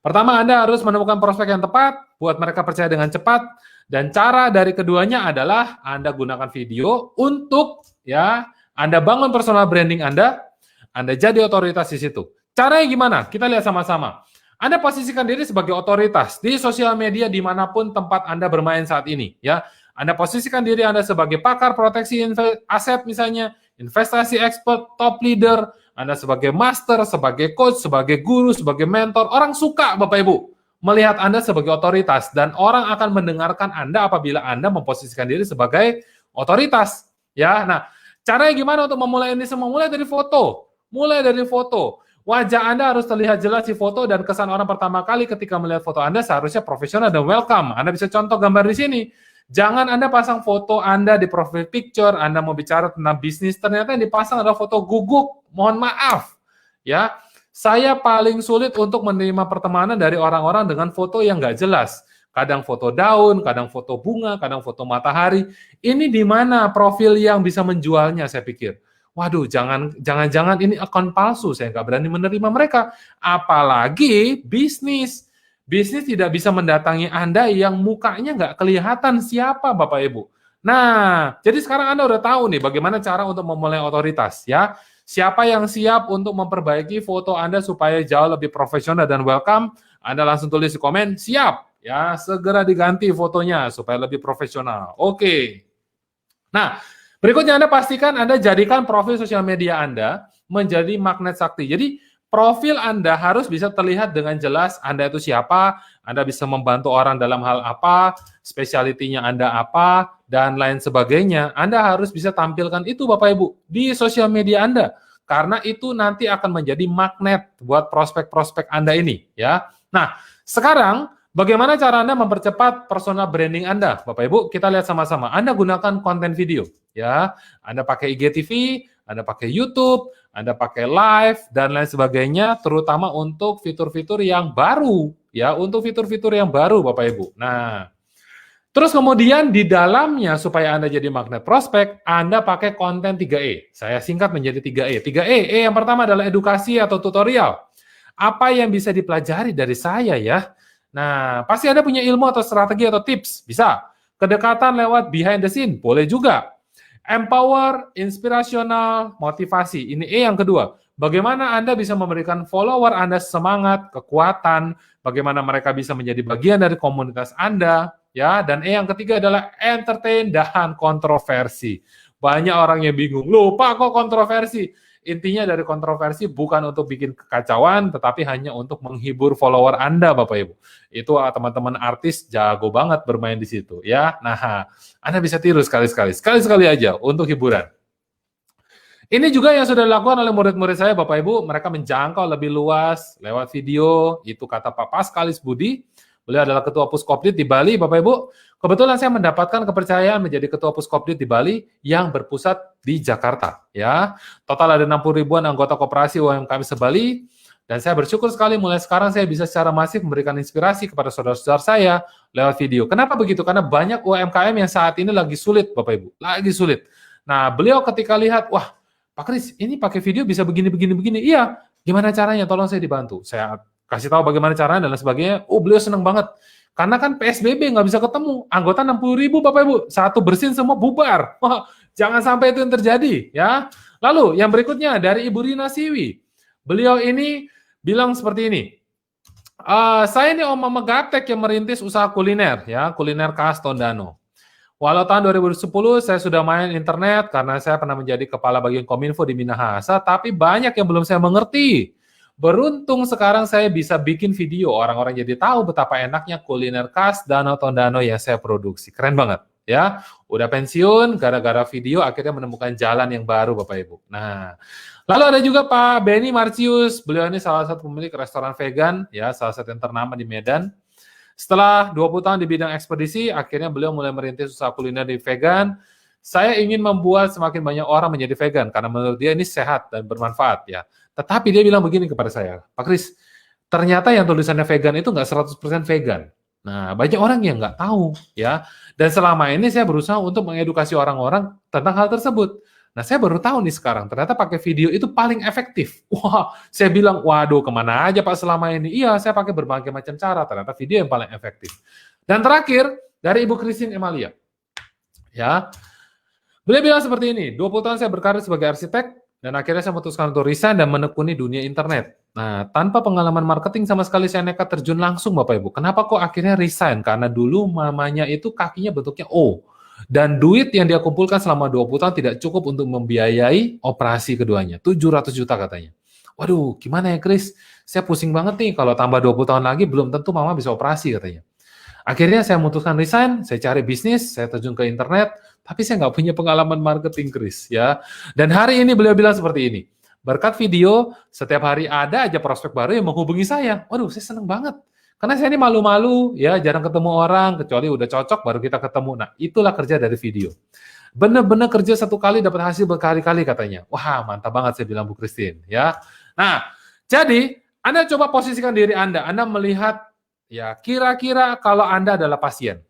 Pertama, Anda harus menemukan prospek yang tepat, buat mereka percaya dengan cepat, dan cara dari keduanya adalah Anda gunakan video untuk, ya, Anda bangun personal branding Anda jadi otoritas di situ. Caranya gimana? Kita lihat sama-sama. Anda posisikan diri sebagai otoritas di sosial media dimanapun tempat Anda bermain saat ini. Ya, Anda posisikan diri Anda sebagai pakar proteksi aset misalnya, investasi expert, top leader, Anda sebagai master, sebagai coach, sebagai guru, sebagai mentor, orang suka Bapak Ibu melihat Anda sebagai otoritas dan orang akan mendengarkan Anda apabila Anda memposisikan diri sebagai otoritas. Ya, nah, caranya gimana untuk memulai ini semua? Mulai dari foto. Mulai dari foto. Wajah Anda harus terlihat jelas di foto dan kesan orang pertama kali ketika melihat foto Anda seharusnya profesional dan welcome. Anda bisa contoh gambar di sini. Jangan Anda pasang foto Anda di profile picture, Anda mau bicara tentang bisnis, ternyata yang dipasang adalah foto guguk. Mohon maaf. Ya, saya paling sulit untuk menerima pertemanan dari orang-orang dengan foto yang nggak jelas. Kadang foto daun, kadang foto bunga, kadang foto matahari. Ini di mana profil yang bisa menjualnya, saya pikir. Waduh, jangan-jangan ini akun palsu, saya nggak berani menerima mereka. Apalagi bisnis. Bisnis tidak bisa mendatangi Anda yang mukanya nggak kelihatan siapa Bapak Ibu. Nah, jadi sekarang Anda udah tahu nih bagaimana cara untuk memulai otoritas ya. Siapa yang siap untuk memperbaiki foto Anda supaya jauh lebih profesional dan welcome, Anda langsung tulis di komen, siap ya, segera diganti fotonya supaya lebih profesional. Oke. Nah, berikutnya Anda pastikan Anda jadikan profil sosial media Anda menjadi magnet sakti. Jadi profil Anda harus bisa terlihat dengan jelas Anda itu siapa, Anda bisa membantu orang dalam hal apa, spesialitinya Anda apa, dan lain sebagainya. Anda harus bisa tampilkan itu Bapak Ibu di sosial media Anda. Karena itu nanti akan menjadi magnet buat prospek-prospek Anda ini. Ya. Nah, sekarang bagaimana cara Anda mempercepat personal branding Anda? Bapak Ibu, kita lihat sama-sama. Anda gunakan konten video. Ya, Anda pakai IGTV, Anda pakai YouTube, Anda pakai live, dan lain sebagainya, terutama untuk fitur-fitur yang baru. Ya, untuk fitur-fitur yang baru, Bapak Ibu. Nah, terus kemudian di dalamnya, supaya Anda jadi magnet prospek, Anda pakai konten 3E. Saya singkat menjadi 3E. 3E, yang pertama adalah edukasi atau tutorial. Apa yang bisa dipelajari dari saya ya? Nah, pasti Anda punya ilmu atau strategi atau tips. Bisa. Kedekatan lewat behind the scene, boleh juga. Empower, inspirasional, motivasi. Ini E yang kedua. Bagaimana Anda bisa memberikan follower Anda semangat, kekuatan, bagaimana mereka bisa menjadi bagian dari komunitas Anda, ya. Dan E yang ketiga adalah entertain dan kontroversi. Banyak orang yang bingung, loh Pak kok kontroversi? Intinya dari kontroversi bukan untuk bikin kekacauan, tetapi hanya untuk menghibur follower Anda, Bapak Ibu. Itu teman-teman artis jago banget bermain di situ, ya. Nah, Anda bisa tiru sekali-sekali aja untuk hiburan. Ini juga yang sudah dilakukan oleh murid-murid saya, Bapak Ibu. Mereka menjangkau lebih luas lewat video. Itu kata Pak Paskalis Budi. Beliau adalah Ketua Puskopdit di Bali, Bapak Ibu. Kebetulan saya mendapatkan kepercayaan menjadi Ketua Puskopdit di Bali yang berpusat di Jakarta. Ya, total ada 60 ribuan anggota koperasi UMKM se-Bali. Dan saya bersyukur sekali mulai sekarang saya bisa secara masif memberikan inspirasi kepada saudara-saudara saya lewat video. Kenapa begitu? Karena banyak UMKM yang saat ini lagi sulit, Bapak Ibu. Lagi sulit. Nah, beliau ketika lihat, wah, Pak Kris, ini pakai video bisa begini. Iya, gimana caranya? Tolong saya dibantu. Saya kasih tahu bagaimana caranya dan sebagainya. Oh, beliau senang banget. Karena kan PSBB nggak bisa ketemu. Anggota 60 ribu, Bapak Ibu. Satu bersin semua bubar. Wah, jangan sampai itu yang terjadi. Ya. Lalu, yang berikutnya dari Ibu Rina Siwi. Beliau ini bilang seperti ini. Saya ini Om Mama Gaptek yang merintis usaha kuliner. Ya, kuliner khas Tondano. Walau tahun 2010 saya sudah main internet karena saya pernah menjadi kepala bagian Kominfo di Minahasa, tapi banyak yang belum saya mengerti. Beruntung sekarang saya bisa bikin video, orang-orang jadi tahu betapa enaknya kuliner khas Danau Tondano yang saya produksi. Keren banget, ya. Udah pensiun, gara-gara video akhirnya menemukan jalan yang baru, Bapak Ibu. Nah, lalu ada juga Pak Benny Marcius, beliau ini salah satu pemilik restoran vegan, ya, salah satu yang ternama di Medan. Setelah 20 tahun di bidang ekspedisi, akhirnya beliau mulai merintis usaha kuliner di vegan. Saya ingin membuat semakin banyak orang menjadi vegan, karena menurut dia ini sehat dan bermanfaat, ya. Tetapi dia bilang begini kepada saya, Pak Kris, ternyata yang tulisannya vegan itu nggak 100% vegan. Nah, banyak orang yang nggak tahu, ya. Dan selama ini saya berusaha untuk mengedukasi orang-orang tentang hal tersebut. Nah, saya baru tahu nih sekarang, ternyata pakai video itu paling efektif. Wah, saya bilang, waduh, kemana aja Pak selama ini? Iya, saya pakai berbagai macam cara, ternyata video yang paling efektif. Dan terakhir, dari Ibu Christine Emalia. Ya, beliau bilang seperti ini, 20 tahun saya berkarir sebagai arsitek, dan akhirnya saya memutuskan untuk resign dan menekuni dunia internet. Nah, tanpa pengalaman marketing sama sekali saya nekat terjun langsung, Bapak Ibu. Kenapa kok akhirnya resign? Karena dulu mamanya itu kakinya bentuknya O. Dan duit yang dia kumpulkan selama 20 tahun tidak cukup untuk membiayai operasi keduanya. 700 juta katanya. Waduh, gimana ya Chris? Saya pusing banget nih, kalau tambah 20 tahun lagi belum tentu mama bisa operasi katanya. Akhirnya saya memutuskan resign, saya cari bisnis, saya terjun ke internet, tapi saya nggak punya pengalaman marketing, Chris. Ya. Dan hari ini beliau bilang seperti ini, berkat video, setiap hari ada aja prospek baru yang menghubungi saya. Waduh, saya seneng banget. Karena saya ini malu-malu, ya jarang ketemu orang, kecuali udah cocok baru kita ketemu. Nah, itulah kerja dari video. Bener-bener kerja satu kali dapat hasil berkali-kali katanya. Wah, mantap banget saya bilang Bu Christine. Ya. Nah, jadi Anda coba posisikan diri Anda melihat, ya kira-kira kalau Anda adalah pasien.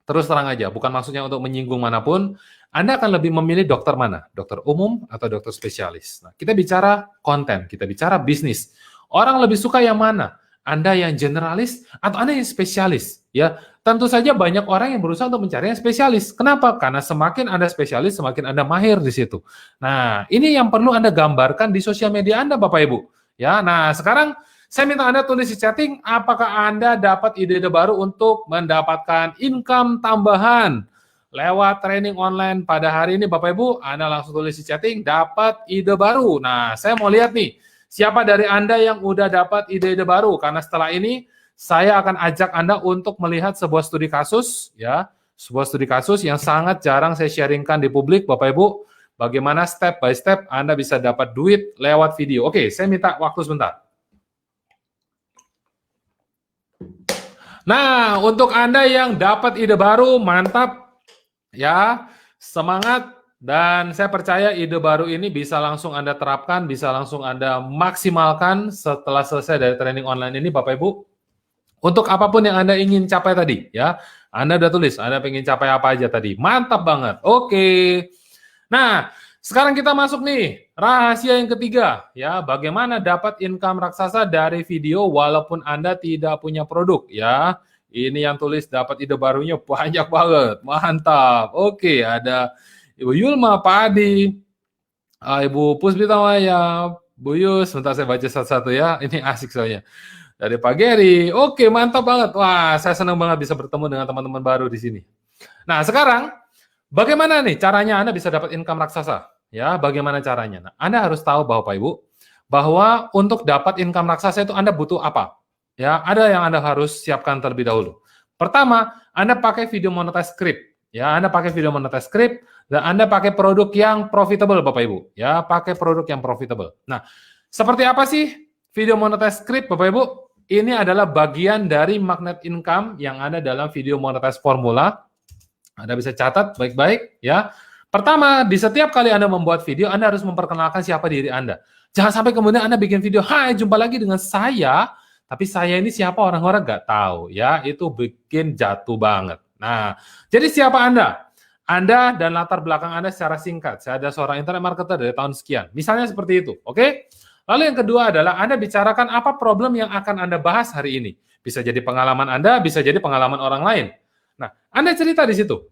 Terus terang aja, bukan maksudnya untuk menyinggung manapun, Anda akan lebih memilih dokter mana? Dokter umum atau dokter spesialis? Nah, kita bicara konten, kita bicara bisnis. Orang lebih suka yang mana? Anda yang generalis atau Anda yang spesialis? Ya, tentu saja banyak orang yang berusaha untuk mencari yang spesialis. Kenapa? Karena semakin Anda spesialis, semakin Anda mahir di situ. Nah, ini yang perlu Anda gambarkan di sosial media Anda, Bapak Ibu. Ya, nah sekarang saya minta Anda tulis di chatting, apakah Anda dapat ide-ide baru untuk mendapatkan income tambahan lewat training online pada hari ini, Bapak Ibu? Anda langsung tulis di chatting, dapat ide baru. Nah, saya mau lihat nih, siapa dari Anda yang udah dapat ide-ide baru? Karena setelah ini, saya akan ajak Anda untuk melihat sebuah studi kasus, ya, sebuah studi kasus yang sangat jarang saya sharingkan di publik, Bapak Ibu. Bagaimana step by step Anda bisa dapat duit lewat video. Oke, saya minta waktu sebentar. Nah, untuk Anda yang dapat ide baru, mantap, ya, semangat, dan saya percaya ide baru ini bisa langsung Anda terapkan, bisa langsung Anda maksimalkan setelah selesai dari training online ini, Bapak Ibu. Untuk apapun yang Anda ingin capai tadi, ya, Anda udah tulis, Anda ingin capai apa aja tadi, mantap banget, oke. Nah, sekarang kita masuk nih, rahasia yang ketiga, ya, bagaimana dapat income raksasa dari video walaupun Anda tidak punya produk, ya. Ini yang tulis dapat ide barunya banyak banget, mantap. Oke, ada Ibu Yulma, Pak Adi, Ibu Puspita Maya, Bu Yus, sebentar saya baca satu-satu ya, ini asik soalnya. Dari Pak Geri, oke mantap banget. Wah, saya senang banget bisa bertemu dengan teman-teman baru di sini. Nah, sekarang bagaimana nih caranya Anda bisa dapat income raksasa? Ya, bagaimana caranya? Nah, Anda harus tahu Bapak Ibu, bahwa untuk dapat income raksasa itu Anda butuh apa? Ya, ada yang Anda harus siapkan terlebih dahulu. Pertama, Anda pakai video monetize script. Ya, Anda pakai video monetize script dan Anda pakai produk yang profitable Bapak Ibu. Ya, pakai produk yang profitable. Nah, seperti apa sih video monetize script Bapak Ibu? Ini adalah bagian dari magnet income yang ada dalam video monetize formula. Anda bisa catat baik-baik ya. Pertama, di setiap kali Anda membuat video, Anda harus memperkenalkan siapa diri Anda. Jangan sampai kemudian Anda bikin video, hai jumpa lagi dengan saya, tapi saya ini siapa orang-orang nggak tahu ya, itu bikin jatuh banget. Nah, jadi siapa Anda? Anda dan latar belakang Anda secara singkat. Saya ada seorang internet marketer dari tahun sekian. Misalnya seperti itu, oke? Lalu yang kedua adalah Anda bicarakan apa problem yang akan Anda bahas hari ini. Bisa jadi pengalaman Anda, bisa jadi pengalaman orang lain. Nah, Anda cerita di situ.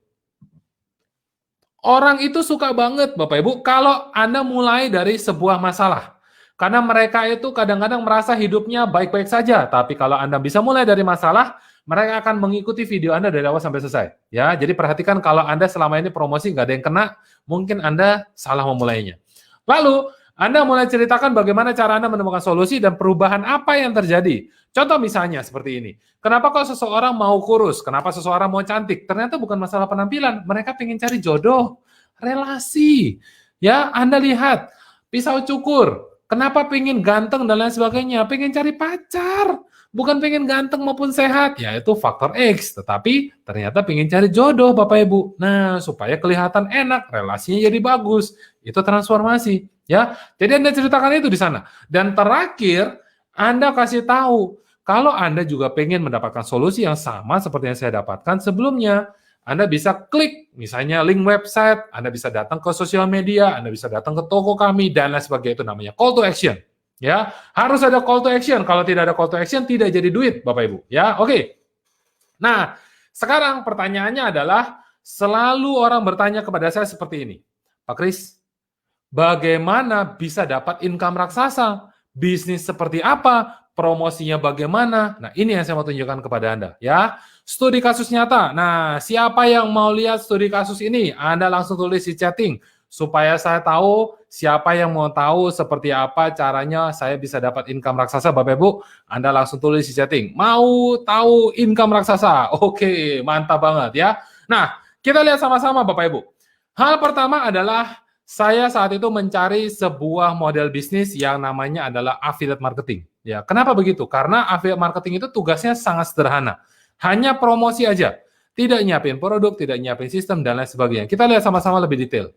Orang itu suka banget, Bapak Ibu, kalau Anda mulai dari sebuah masalah. Karena mereka itu kadang-kadang merasa hidupnya baik-baik saja. Tapi kalau Anda bisa mulai dari masalah, mereka akan mengikuti video Anda dari awal sampai selesai. Ya, jadi perhatikan kalau Anda selama ini promosi nggak ada yang kena, mungkin Anda salah memulainya. Lalu, Anda mulai ceritakan bagaimana cara Anda menemukan solusi dan perubahan apa yang terjadi. Contoh misalnya seperti ini. Kenapa kok seseorang mau kurus? Kenapa seseorang mau cantik? Ternyata bukan masalah penampilan. Mereka ingin cari jodoh, relasi. Ya, Anda lihat. Pisau cukur. Kenapa pengen ganteng dan lain sebagainya? Pengen cari pacar. Bukan pengen ganteng maupun sehat. Ya, itu faktor X. Tetapi ternyata pengen cari jodoh, Bapak Ibu. Nah, supaya kelihatan enak, relasinya jadi bagus. Itu transformasi. Ya, jadi Anda ceritakan itu di sana. Dan terakhir, Anda kasih tahu kalau Anda juga pengen mendapatkan solusi yang sama seperti yang saya dapatkan sebelumnya. Anda bisa klik misalnya link website, Anda bisa datang ke sosial media, Anda bisa datang ke toko kami dan lain sebagainya, itu namanya call to action. Ya, harus ada call to action. Kalau tidak ada call to action tidak jadi duit, Bapak Ibu. Ya, oke. Nah, sekarang pertanyaannya adalah selalu orang bertanya kepada saya seperti ini. Pak Kris, bagaimana bisa dapat income raksasa? Bisnis seperti apa? promosinya bagaimana. Nah, ini yang saya mau tunjukkan kepada Anda, ya. Studi kasus nyata. Nah, siapa yang mau lihat studi kasus ini? Anda langsung tulis di chatting supaya saya tahu siapa yang mau tahu seperti apa caranya saya bisa dapat income raksasa, Bapak Ibu. Anda langsung tulis di chatting. Mau tahu income raksasa? Oke, mantap banget ya. Nah, kita lihat sama-sama Bapak Ibu. Hal pertama adalah saya saat itu mencari sebuah model bisnis yang namanya adalah affiliate marketing. Ya, kenapa begitu? Karena affiliate marketing itu tugasnya sangat sederhana. Hanya promosi aja. Tidak nyiapin produk, tidak nyiapin sistem, dan lain sebagainya. Kita lihat sama-sama lebih detail.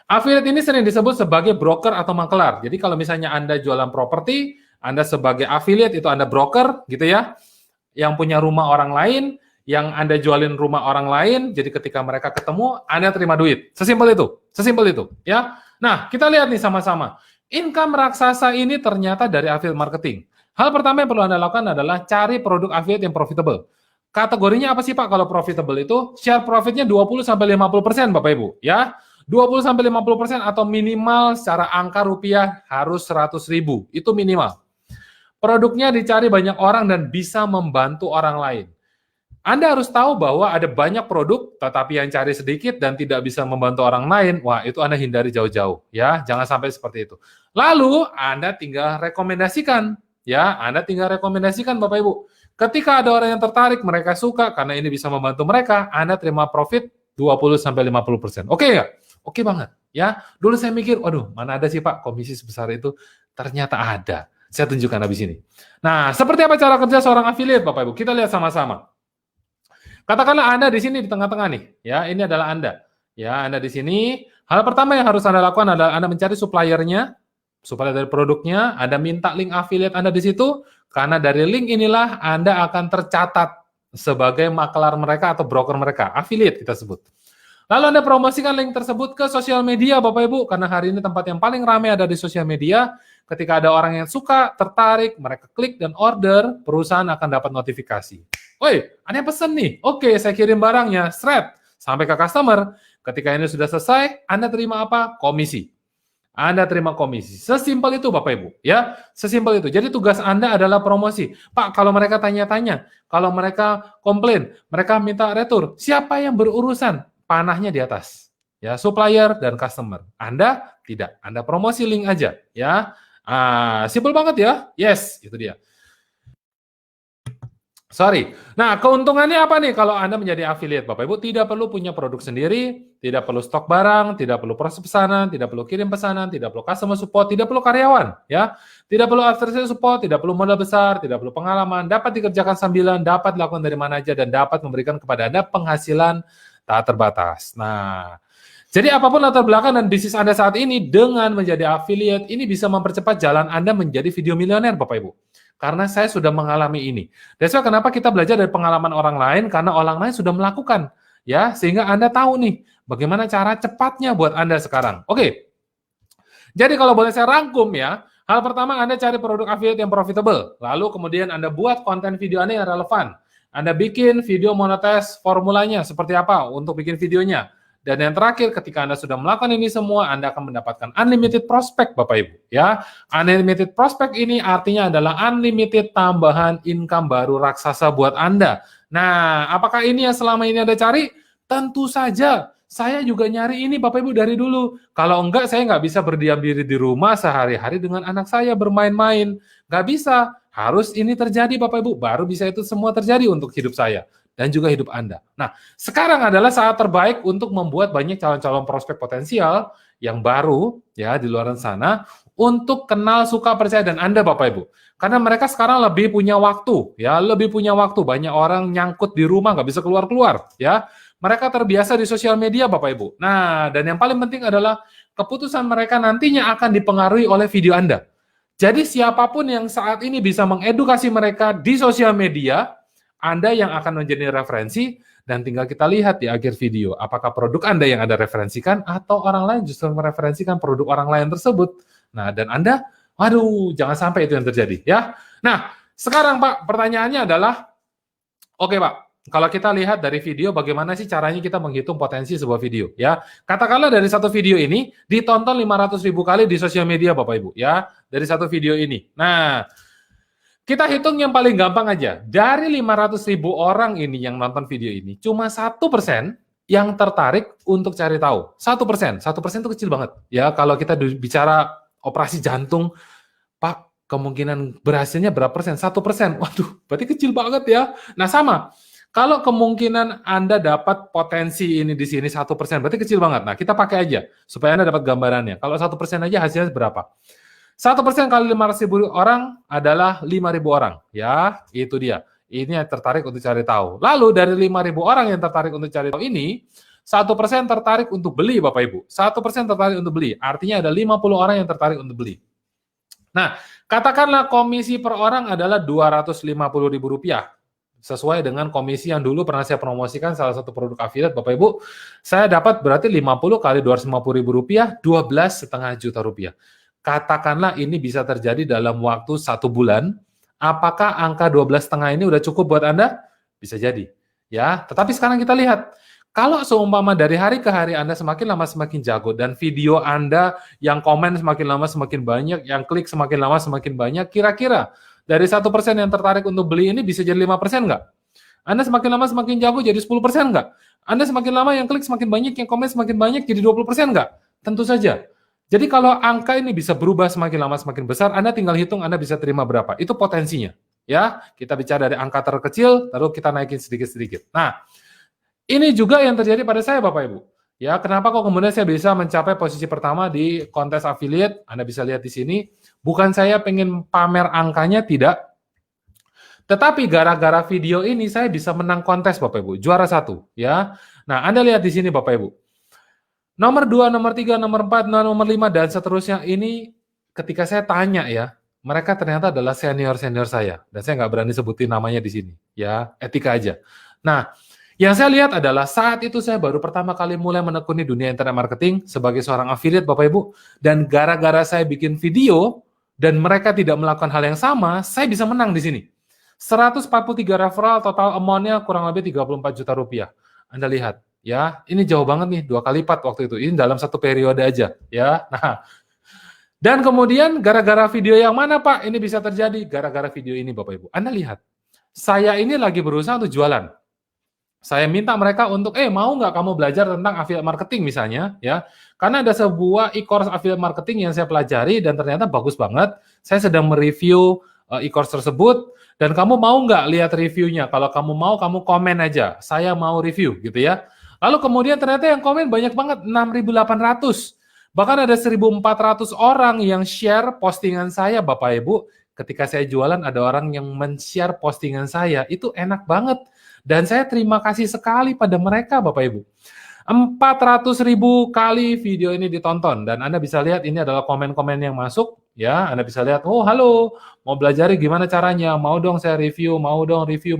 Affiliate ini sering disebut sebagai broker atau makelar. Jadi kalau misalnya Anda jualan properti, Anda sebagai affiliate itu Anda broker gitu ya, yang punya rumah orang lain, yang Anda jualin rumah orang lain, jadi ketika mereka ketemu, Anda terima duit. Sesimpel itu ya. Nah, kita lihat nih sama-sama. Income raksasa ini ternyata dari affiliate marketing. Hal pertama yang perlu Anda lakukan adalah cari produk affiliate yang profitable. Kategorinya apa sih Pak kalau profitable itu? Share profitnya 20-50% Bapak Ibu ya. 20-50% atau minimal secara angka rupiah harus 100.000. Itu minimal. Produknya dicari banyak orang dan bisa membantu orang lain. Anda harus tahu bahwa ada banyak produk, tetapi yang cari sedikit dan tidak bisa membantu orang lain, wah itu Anda hindari jauh-jauh, ya, jangan sampai seperti itu. Lalu Anda tinggal rekomendasikan, ya, Anda tinggal rekomendasikan Bapak Ibu. Ketika ada orang yang tertarik, mereka suka karena ini bisa membantu mereka, Anda terima profit 20-50%. Oke nggak? Oke banget, ya. Dulu saya mikir, waduh, mana ada sih Pak komisi sebesar itu? Ternyata ada. Saya tunjukkan habis ini. Nah, seperti apa cara kerja seorang affiliate, Bapak Ibu? Kita lihat sama-sama. Katakanlah Anda di sini di tengah-tengah nih, ya. Ini adalah Anda. Ya, Anda di sini. Hal pertama yang harus Anda lakukan adalah Anda mencari suppliernya, supplier dari produknya, Anda minta link affiliate Anda di situ, karena dari link inilah Anda akan tercatat sebagai makelar mereka atau broker mereka, affiliate kita sebut. Lalu Anda promosikan link tersebut ke sosial media Bapak Ibu, karena hari ini tempat yang paling ramai ada di sosial media. Ketika ada orang yang suka, tertarik, mereka klik dan order, perusahaan akan dapat notifikasi. Woi, ada yang pesen nih. Oke, saya kirim barangnya, shred, sampai ke customer. Ketika ini sudah selesai, Anda terima apa? Komisi. Anda terima komisi. Sesimpel itu Bapak Ibu, ya. Sesimpel itu. Jadi tugas Anda adalah promosi. Pak, kalau mereka tanya-tanya, kalau mereka komplain, mereka minta retur, siapa yang berurusan? Panahnya di atas. Ya, supplier dan customer. Anda tidak. Anda promosi link aja, ya. Simple banget ya. Yes, itu dia. Sorry. Nah, keuntungannya apa nih kalau Anda menjadi affiliate, Bapak Ibu? Tidak perlu punya produk sendiri, tidak perlu stok barang, tidak perlu proses pesanan, tidak perlu kirim pesanan, tidak perlu customer support, tidak perlu karyawan, ya. Tidak perlu after sales support, tidak perlu modal besar, tidak perlu pengalaman, dapat dikerjakan sambilan, dapat dilakukan dari mana aja, dan dapat memberikan kepada Anda penghasilan tak terbatas. Nah, jadi apapun latar belakang dan bisnis Anda saat ini, dengan menjadi affiliate, ini bisa mempercepat jalan Anda menjadi video milioner, Bapak Ibu. Karena saya sudah mengalami ini. That's why kenapa kita belajar dari pengalaman orang lain, karena orang lain sudah melakukan. Ya, sehingga Anda tahu nih, bagaimana cara cepatnya buat Anda sekarang. Oke. Jadi kalau boleh saya rangkum ya, hal pertama Anda cari produk affiliate yang profitable. Lalu kemudian Anda buat konten video Anda yang relevan. Anda bikin video monetize formulanya seperti apa untuk bikin videonya. Dan yang terakhir, ketika Anda sudah melakukan ini semua, Anda akan mendapatkan unlimited prospect, Bapak Ibu. Ya, unlimited prospect ini artinya adalah unlimited tambahan income baru raksasa buat Anda. Nah, apakah ini yang selama ini Anda cari? Tentu saja. Saya juga nyari ini, Bapak Ibu, dari dulu. Kalau enggak, saya nggak bisa berdiam diri di rumah sehari-hari dengan anak saya bermain-main. Nggak bisa. Harus ini terjadi, Bapak Ibu. Baru bisa itu semua terjadi untuk hidup saya. Dan juga hidup Anda. Nah, sekarang adalah saat terbaik untuk membuat banyak calon-calon prospek potensial yang baru ya di luar sana untuk kenal, suka, percaya dan Anda Bapak Ibu. Karena mereka sekarang lebih punya waktu, ya, lebih punya waktu. Banyak orang nyangkut di rumah nggak bisa keluar-keluar, ya. Mereka terbiasa di sosial media Bapak Ibu. Nah, dan yang paling penting adalah keputusan mereka nantinya akan dipengaruhi oleh video Anda. Jadi siapapun yang saat ini bisa mengedukasi mereka di sosial media, Anda yang akan menjadi referensi, dan tinggal kita lihat di akhir video, apakah produk Anda yang Anda referensikan, atau orang lain justru mereferensikan produk orang lain tersebut. Nah, dan Anda, waduh, jangan sampai itu yang terjadi, ya. Nah, sekarang Pak, pertanyaannya adalah, oke Pak, kalau kita lihat dari video, bagaimana sih caranya kita menghitung potensi sebuah video, ya. Katakanlah dari satu video ini, ditonton 500.000 kali di sosial media, Bapak Ibu, ya, dari satu video ini. Nah, Kita hitung yang paling gampang aja. Dari 500.000 orang ini yang nonton video ini, cuma 1% yang tertarik untuk cari tahu. 1%. 1% itu kecil banget. Ya, kalau kita bicara operasi jantung, Pak, kemungkinan berhasilnya berapa persen? 1%. Waduh, berarti kecil banget ya. Nah, sama. Kalau kemungkinan Anda dapat potensi ini di sini 1%, berarti kecil banget. Nah, kita pakai aja supaya Anda dapat gambarannya. Kalau 1% aja hasilnya berapa? 1% kali 500.000 orang adalah 5.000 orang. Ya, itu dia. Ini yang tertarik untuk cari tahu. Lalu dari 5.000 orang yang tertarik untuk cari tahu ini, 1% tertarik untuk beli, Bapak Ibu. 1% tertarik untuk beli. Artinya ada 50 orang yang tertarik untuk beli. Nah, katakanlah komisi per orang adalah Rp250.000. Sesuai dengan komisi yang dulu pernah saya promosikan salah satu produk affiliate, Bapak Ibu, saya dapat berarti 50 kali Rp250.000, 12,5 juta rupiah. Katakanlah ini bisa terjadi dalam waktu 1 bulan, apakah angka 12,5 ini udah cukup buat Anda? Bisa jadi. Ya, tetapi sekarang kita lihat, kalau seumpama dari hari ke hari Anda semakin lama semakin jago, dan video Anda yang komen semakin lama semakin banyak, yang klik semakin lama semakin banyak, kira-kira dari 1% yang tertarik untuk beli ini bisa jadi 5% nggak? Anda semakin lama semakin jago jadi 10% nggak? Anda semakin lama yang klik semakin banyak, yang komen semakin banyak jadi 20% nggak? Tentu saja. Jadi kalau angka ini bisa berubah semakin lama semakin besar, Anda tinggal hitung Anda bisa terima berapa. Itu potensinya. Ya, kita bicara dari angka terkecil, lalu kita naikin sedikit-sedikit. Nah, ini juga yang terjadi pada saya, Bapak Ibu. Ya, kenapa kok kemudian saya bisa mencapai posisi pertama di kontes affiliate? Anda bisa lihat di sini. Bukan saya pengen pamer angkanya, tidak. Tetapi gara-gara video ini saya bisa menang kontes, Bapak Ibu. Juara 1. Ya. Nah, Anda lihat di sini, Bapak Ibu. Nomor 2, nomor 3, nomor 4, nomor 5, dan seterusnya. Ini ketika saya tanya ya, mereka ternyata adalah senior-senior saya. Dan saya nggak berani sebutin namanya di sini. Ya, etika aja. Nah, yang saya lihat adalah saat itu saya baru pertama kali mulai menekuni dunia internet marketing sebagai seorang affiliate, Bapak Ibu. Dan gara-gara saya bikin video dan mereka tidak melakukan hal yang sama, saya bisa menang di sini. 143 referral, total amount-nya kurang lebih 34 juta rupiah. Anda lihat, ya, ini jauh banget nih, 2 kali lipat waktu itu. Ini dalam satu periode aja, ya. Nah, dan kemudian gara-gara video yang mana, Pak? Ini bisa terjadi gara-gara video ini, Bapak Ibu. Anda lihat, saya ini lagi berusaha untuk jualan. Saya minta mereka untuk, mau nggak kamu belajar tentang affiliate marketing misalnya, ya? Karena ada sebuah e-course affiliate marketing yang saya pelajari dan ternyata bagus banget. Saya sedang mereview e-course tersebut dan kamu mau nggak lihat reviewnya? Kalau kamu mau, kamu komen aja. Saya mau review, gitu ya. Lalu kemudian ternyata yang komen banyak banget, 6.800. Bahkan ada 1.400 orang yang share postingan saya, Bapak Ibu. Ketika saya jualan, ada orang yang men-share postingan saya. Itu enak banget. Dan saya terima kasih sekali pada mereka, Bapak Ibu. 400.000 kali video ini ditonton. Dan Anda bisa lihat ini adalah komen-komen yang masuk. Ya, Anda bisa lihat, oh halo, mau belajar gimana caranya? Mau dong saya review, mau dong review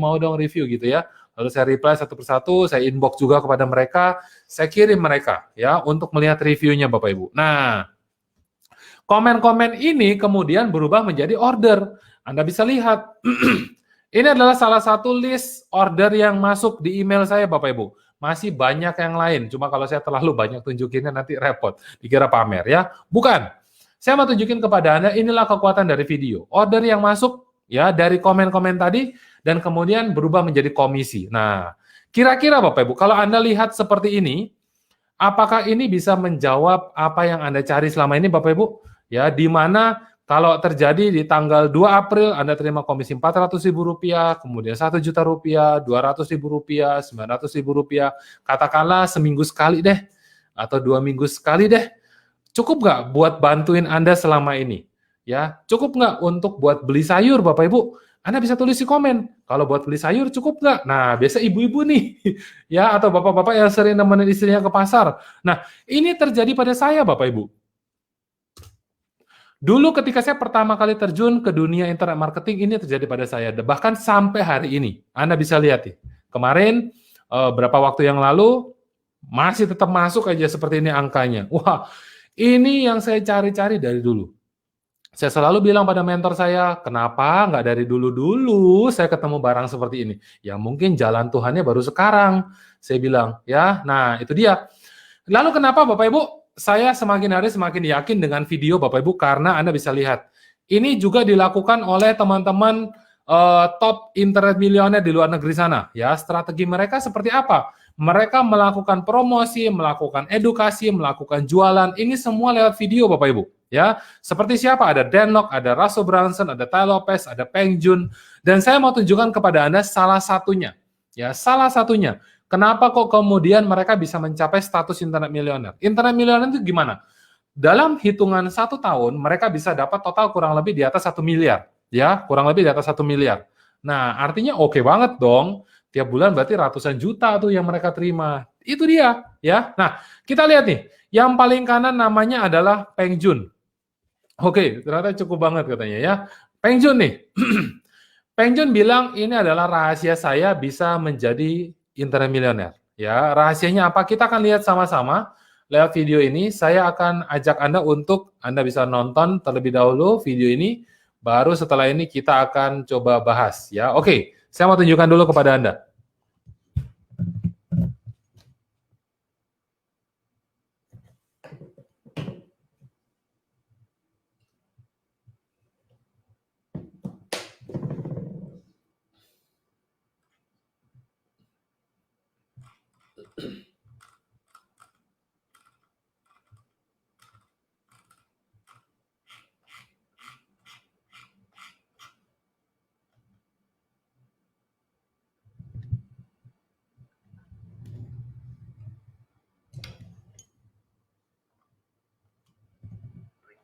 gitu ya. Lalu saya reply satu persatu, saya inbox juga kepada mereka, saya kirim mereka ya untuk melihat reviewnya, Bapak Ibu. Nah, komen-komen ini kemudian berubah menjadi order. Anda bisa lihat, ini adalah salah satu list order yang masuk di email saya, Bapak Ibu. Masih banyak yang lain, cuma kalau saya terlalu banyak tunjukinnya nanti repot, dikira pamer ya. Bukan, saya mau tunjukin kepada Anda, inilah kekuatan dari video. Order yang masuk ya dari komen-komen tadi, dan kemudian berubah menjadi komisi. Nah, kira-kira Bapak Ibu, kalau Anda lihat seperti ini, apakah ini bisa menjawab apa yang Anda cari selama ini, Bapak Ibu? Ya, di mana kalau terjadi di tanggal 2 April, Anda terima komisi Rp400.000, kemudian Rp1 juta, Rp200.000, Rp900.000, katakanlah seminggu sekali deh, atau 2 minggu sekali deh. Cukup nggak buat bantuin Anda selama ini? Ya, cukup nggak untuk buat beli sayur, Bapak Ibu? Anda bisa tulis di komen, kalau buat beli sayur cukup nggak? Nah, biasa ibu-ibu nih, ya, atau bapak-bapak yang sering nemenin istrinya ke pasar. Nah, ini terjadi pada saya, Bapak Ibu. Dulu ketika saya pertama kali terjun ke dunia internet marketing, ini terjadi pada saya. Bahkan sampai hari ini, Anda bisa lihat nih. Kemarin, berapa waktu yang lalu, masih tetap masuk aja seperti ini angkanya. Wah, ini yang saya cari-cari dari dulu. Saya selalu bilang pada mentor saya, kenapa nggak dari dulu-dulu saya ketemu barang seperti ini? Ya mungkin jalan Tuhannya baru sekarang, saya bilang. Ya, nah itu dia. Lalu kenapa Bapak Ibu, saya semakin hari semakin yakin dengan video Bapak Ibu, karena Anda bisa lihat, Ini juga dilakukan oleh teman-teman top internet milioner di luar negeri sana. Ya, strategi mereka seperti apa? Mereka melakukan promosi, melakukan edukasi, melakukan jualan. Ini semua lewat video, Bapak Ibu. Ya, seperti siapa? Ada Dan Lok, ada Russell Brunson, ada Tai Lopez, ada Peng Joon. Dan saya mau tunjukkan kepada Anda salah satunya. Ya, salah satunya. Kenapa kok kemudian mereka bisa mencapai status internet milioner? Internet milioner itu gimana? Dalam hitungan 1 tahun, mereka bisa dapat total kurang lebih di atas 1 miliar. Ya, kurang lebih di atas 1 miliar. Nah, artinya oke banget dong. Tiap bulan berarti ratusan juta tuh yang mereka terima. Itu dia, ya. Nah, kita lihat nih. Yang paling kanan namanya adalah Peng Joon. Oke, ternyata cukup banget katanya ya. Peng Joon nih. Peng Joon bilang ini adalah rahasia saya bisa menjadi internet milioner. Ya, rahasianya apa? Kita akan lihat sama-sama. Lewat video ini, saya akan ajak Anda untuk Anda bisa nonton terlebih dahulu video ini, baru setelah ini kita akan coba bahas. Ya, oke. Saya mau tunjukkan dulu kepada Anda.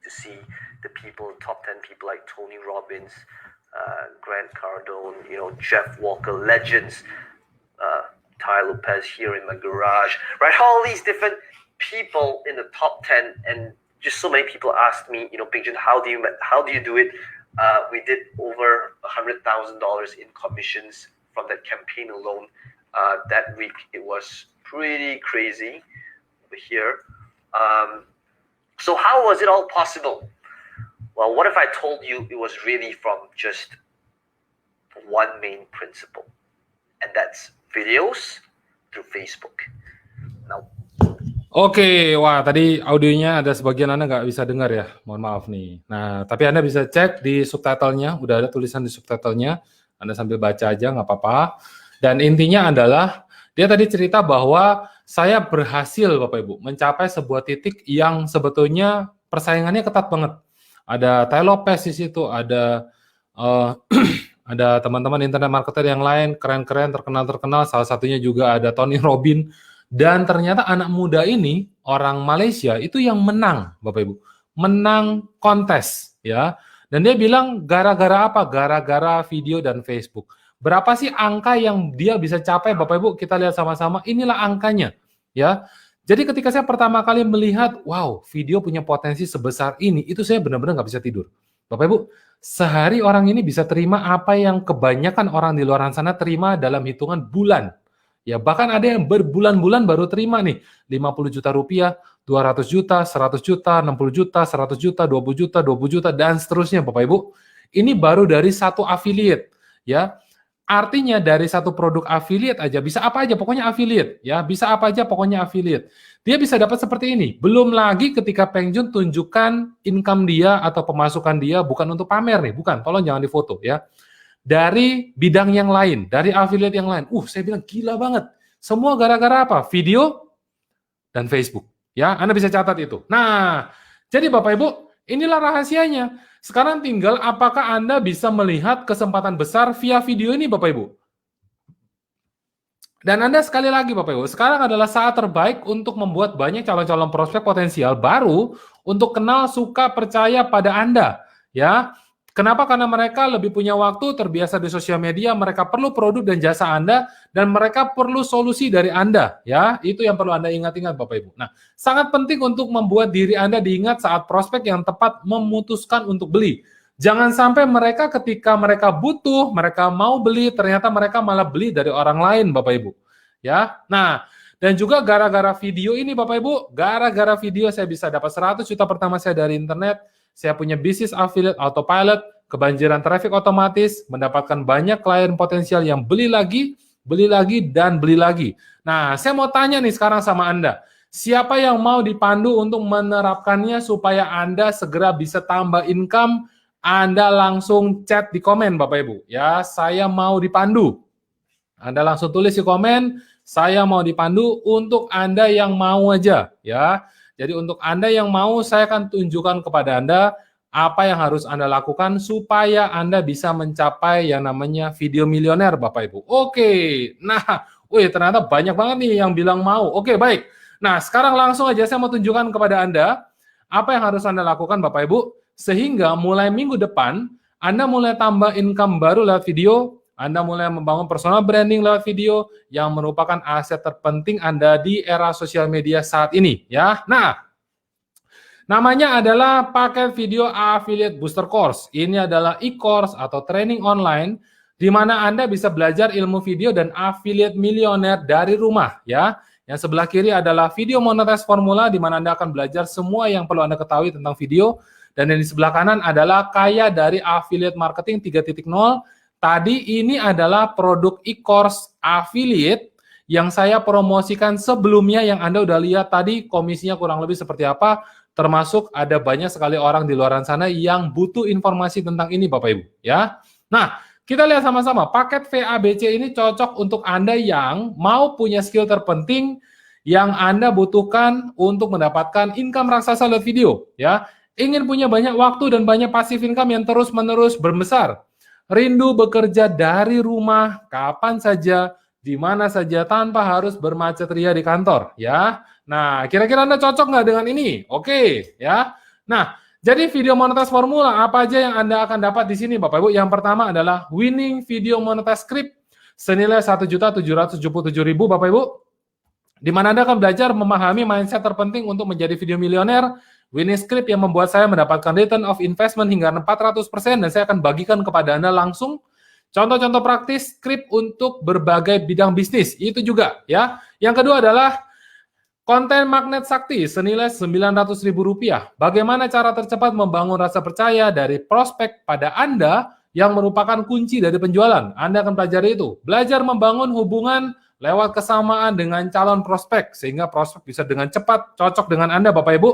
To see the people, top 10 people like Tony Robbins, Grant Cardone, Jeff Walker, legends, Tai Lopez here in my garage, right? All these different people in the top 10, and just so many people asked me, Peng Joon, how do you do it? We did over $100,000 in commissions from that campaign alone. That week it was pretty crazy over here. So how was it all possible? Well, what if I told you it was really from just one main principle, and that's videos through Facebook. Now, Oke, wah tadi audionya ada sebagian Anda nggak bisa dengar ya, mohon maaf nih. Nah, tapi Anda bisa cek di subtitlenya, udah ada tulisan di subtitlenya, Anda sambil baca aja nggak apa-apa. Dan intinya adalah, dia tadi cerita bahwa saya berhasil Bapak Ibu, mencapai sebuah titik yang sebetulnya persaingannya ketat banget. Ada Tai Lopez di situ, ada ada teman-teman internet marketer yang lain, keren-keren, terkenal-terkenal, salah satunya juga ada Tony Robbins. Dan ternyata anak muda ini, orang Malaysia, itu yang menang, Bapak Ibu. Menang kontes, ya. Dan dia bilang, gara-gara apa? Gara-gara video dan Facebook. Berapa sih angka yang dia bisa capai, Bapak Ibu? Kita lihat sama-sama, inilah angkanya, ya. Jadi ketika saya pertama kali melihat, wow, video punya potensi sebesar ini, itu saya benar-benar nggak bisa tidur. Bapak Ibu, sehari orang ini bisa terima apa yang kebanyakan orang di luar sana terima dalam hitungan bulan. Ya, bahkan ada yang berbulan-bulan baru terima nih, 50 juta rupiah, 200 juta, 100 juta, 60 juta, 100 juta, 20 juta, 20 juta, dan seterusnya Bapak Ibu. Ini baru dari satu affiliate, ya. Artinya dari satu produk affiliate aja, bisa apa aja, pokoknya affiliate, ya. Bisa apa aja, pokoknya affiliate. Dia bisa dapat seperti ini. Belum lagi ketika Peng Joon tunjukkan income dia atau pemasukan dia bukan untuk pamer nih, bukan, tolong jangan difoto, ya. Dari bidang yang lain, dari affiliate yang lain. Saya bilang gila banget. Semua gara-gara apa? Video dan Facebook. Ya, Anda bisa catat itu. Nah, jadi Bapak Ibu, inilah rahasianya. Sekarang tinggal apakah Anda bisa melihat kesempatan besar via video ini Bapak Ibu. Dan Anda sekali lagi Bapak Ibu, sekarang adalah saat terbaik untuk membuat banyak calon-calon prospek potensial baru untuk kenal, suka, percaya pada Anda. Ya. Kenapa? Karena mereka lebih punya waktu, terbiasa di sosial media, mereka perlu produk dan jasa Anda, dan mereka perlu solusi dari Anda. Ya, itu yang perlu Anda ingat-ingat Bapak Ibu. Nah, sangat penting untuk membuat diri Anda diingat saat prospek yang tepat memutuskan untuk beli. Jangan sampai mereka ketika mereka butuh, mereka mau beli, ternyata mereka malah beli dari orang lain Bapak Ibu. Ya, nah, dan juga gara-gara video ini Bapak Ibu, gara-gara video saya bisa dapat 100 juta pertama saya dari internet. Saya punya bisnis affiliate autopilot, kebanjiran traffic otomatis, mendapatkan banyak klien potensial yang beli lagi, dan beli lagi. Nah, saya mau tanya nih sekarang sama Anda, siapa yang mau dipandu untuk menerapkannya supaya Anda segera bisa tambah income, Anda langsung chat di komen Bapak Ibu ya, saya mau dipandu. Anda langsung tulis di komen, saya mau dipandu untuk Anda yang mau aja ya. Jadi untuk Anda yang mau, saya akan tunjukkan kepada Anda apa yang harus Anda lakukan supaya Anda bisa mencapai yang namanya video milioner Bapak Ibu. Oke, nah, ternyata banyak banget nih yang bilang mau. Oke, baik. Nah, sekarang langsung aja saya mau tunjukkan kepada Anda apa yang harus Anda lakukan Bapak Ibu, sehingga mulai minggu depan, Anda mulai tambah income baru lewat video, Anda mulai membangun personal branding lewat video, yang merupakan aset terpenting Anda di era sosial media saat ini. Ya, nah, namanya adalah paket video affiliate booster course. Ini adalah e-course atau training online, di mana Anda bisa belajar ilmu video dan affiliate milioner dari rumah. Ya, yang sebelah kiri adalah video monetize formula, di mana Anda akan belajar semua yang perlu Anda ketahui tentang video. Dan yang di sebelah kanan adalah kaya dari affiliate marketing 3.0. Tadi ini adalah produk e-course affiliate yang saya promosikan sebelumnya, yang Anda udah lihat tadi komisinya kurang lebih seperti apa. Termasuk ada banyak sekali orang di luar sana yang butuh informasi tentang ini Bapak Ibu. Ya. Nah, kita lihat sama-sama, paket VABC ini cocok untuk Anda yang mau punya skill terpenting yang Anda butuhkan untuk mendapatkan income raksasa lewat video. Ya, ingin punya banyak waktu dan banyak passive income yang terus-menerus membesar. Rindu bekerja dari rumah, kapan saja, di mana saja, tanpa harus bermacet ria di kantor. Ya, nah, kira-kira Anda cocok nggak dengan ini? Oke, ya. Nah, jadi video monetize formula apa aja yang Anda akan dapat di sini Bapak Ibu? Yang pertama adalah winning video monetize script senilai 1.777.000 Bapak Ibu. Di mana Anda akan belajar memahami mindset terpenting untuk menjadi video milioner. Winning script yang membuat saya mendapatkan return of investment hingga 400%, dan saya akan bagikan kepada Anda langsung contoh-contoh praktis script untuk berbagai bidang bisnis. Itu juga ya. Yang kedua adalah konten magnet sakti senilai Rp900.000. Bagaimana cara tercepat membangun rasa percaya dari prospek pada Anda yang merupakan kunci dari penjualan. Anda akan pelajari itu. Belajar membangun hubungan lewat kesamaan dengan calon prospek, sehingga prospek bisa dengan cepat cocok dengan Anda Bapak Ibu.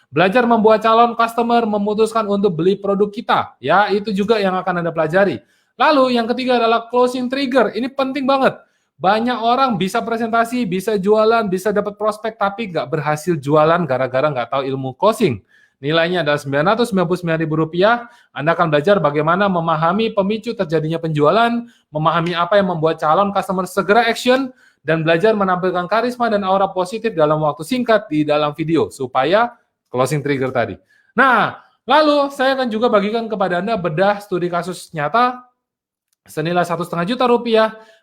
Belajar membuat calon customer memutuskan untuk beli produk kita. Ya, itu juga yang akan Anda pelajari. Lalu yang ketiga adalah closing trigger. Ini penting banget. Banyak orang bisa presentasi, bisa jualan, bisa dapat prospek, tapi nggak berhasil jualan gara-gara nggak tahu ilmu closing. Nilainya adalah Rp999.000. Anda akan belajar bagaimana memahami pemicu terjadinya penjualan, memahami apa yang membuat calon customer segera action, dan belajar menampilkan karisma dan aura positif dalam waktu singkat di dalam video, supaya closing trigger tadi. Nah, lalu saya akan juga bagikan kepada Anda bedah studi kasus nyata senilai Rp1,5 juta,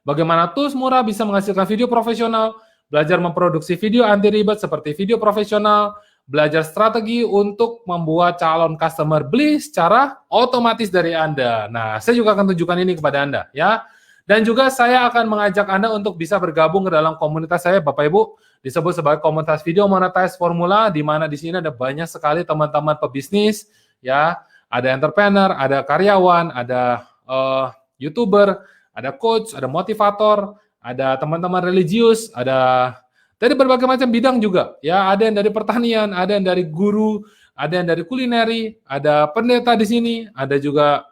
bagaimana tools murah bisa menghasilkan video profesional, belajar memproduksi video anti ribet seperti video profesional, belajar strategi untuk membuat calon customer beli secara otomatis dari Anda. Nah, saya juga akan tunjukkan ini kepada Anda, ya. Dan juga saya akan mengajak Anda untuk bisa bergabung ke dalam komunitas saya, Bapak Ibu, disebut sebagai komunitas video monetize formula, di mana di sini ada banyak sekali teman-teman pebisnis, ya, ada entrepreneur, ada karyawan, ada YouTuber, ada coach, ada motivator, ada teman-teman religius, ada dari berbagai macam bidang juga. Ya, ada yang dari pertanian, ada yang dari guru, ada yang dari kulineri, ada pendeta di sini, ada juga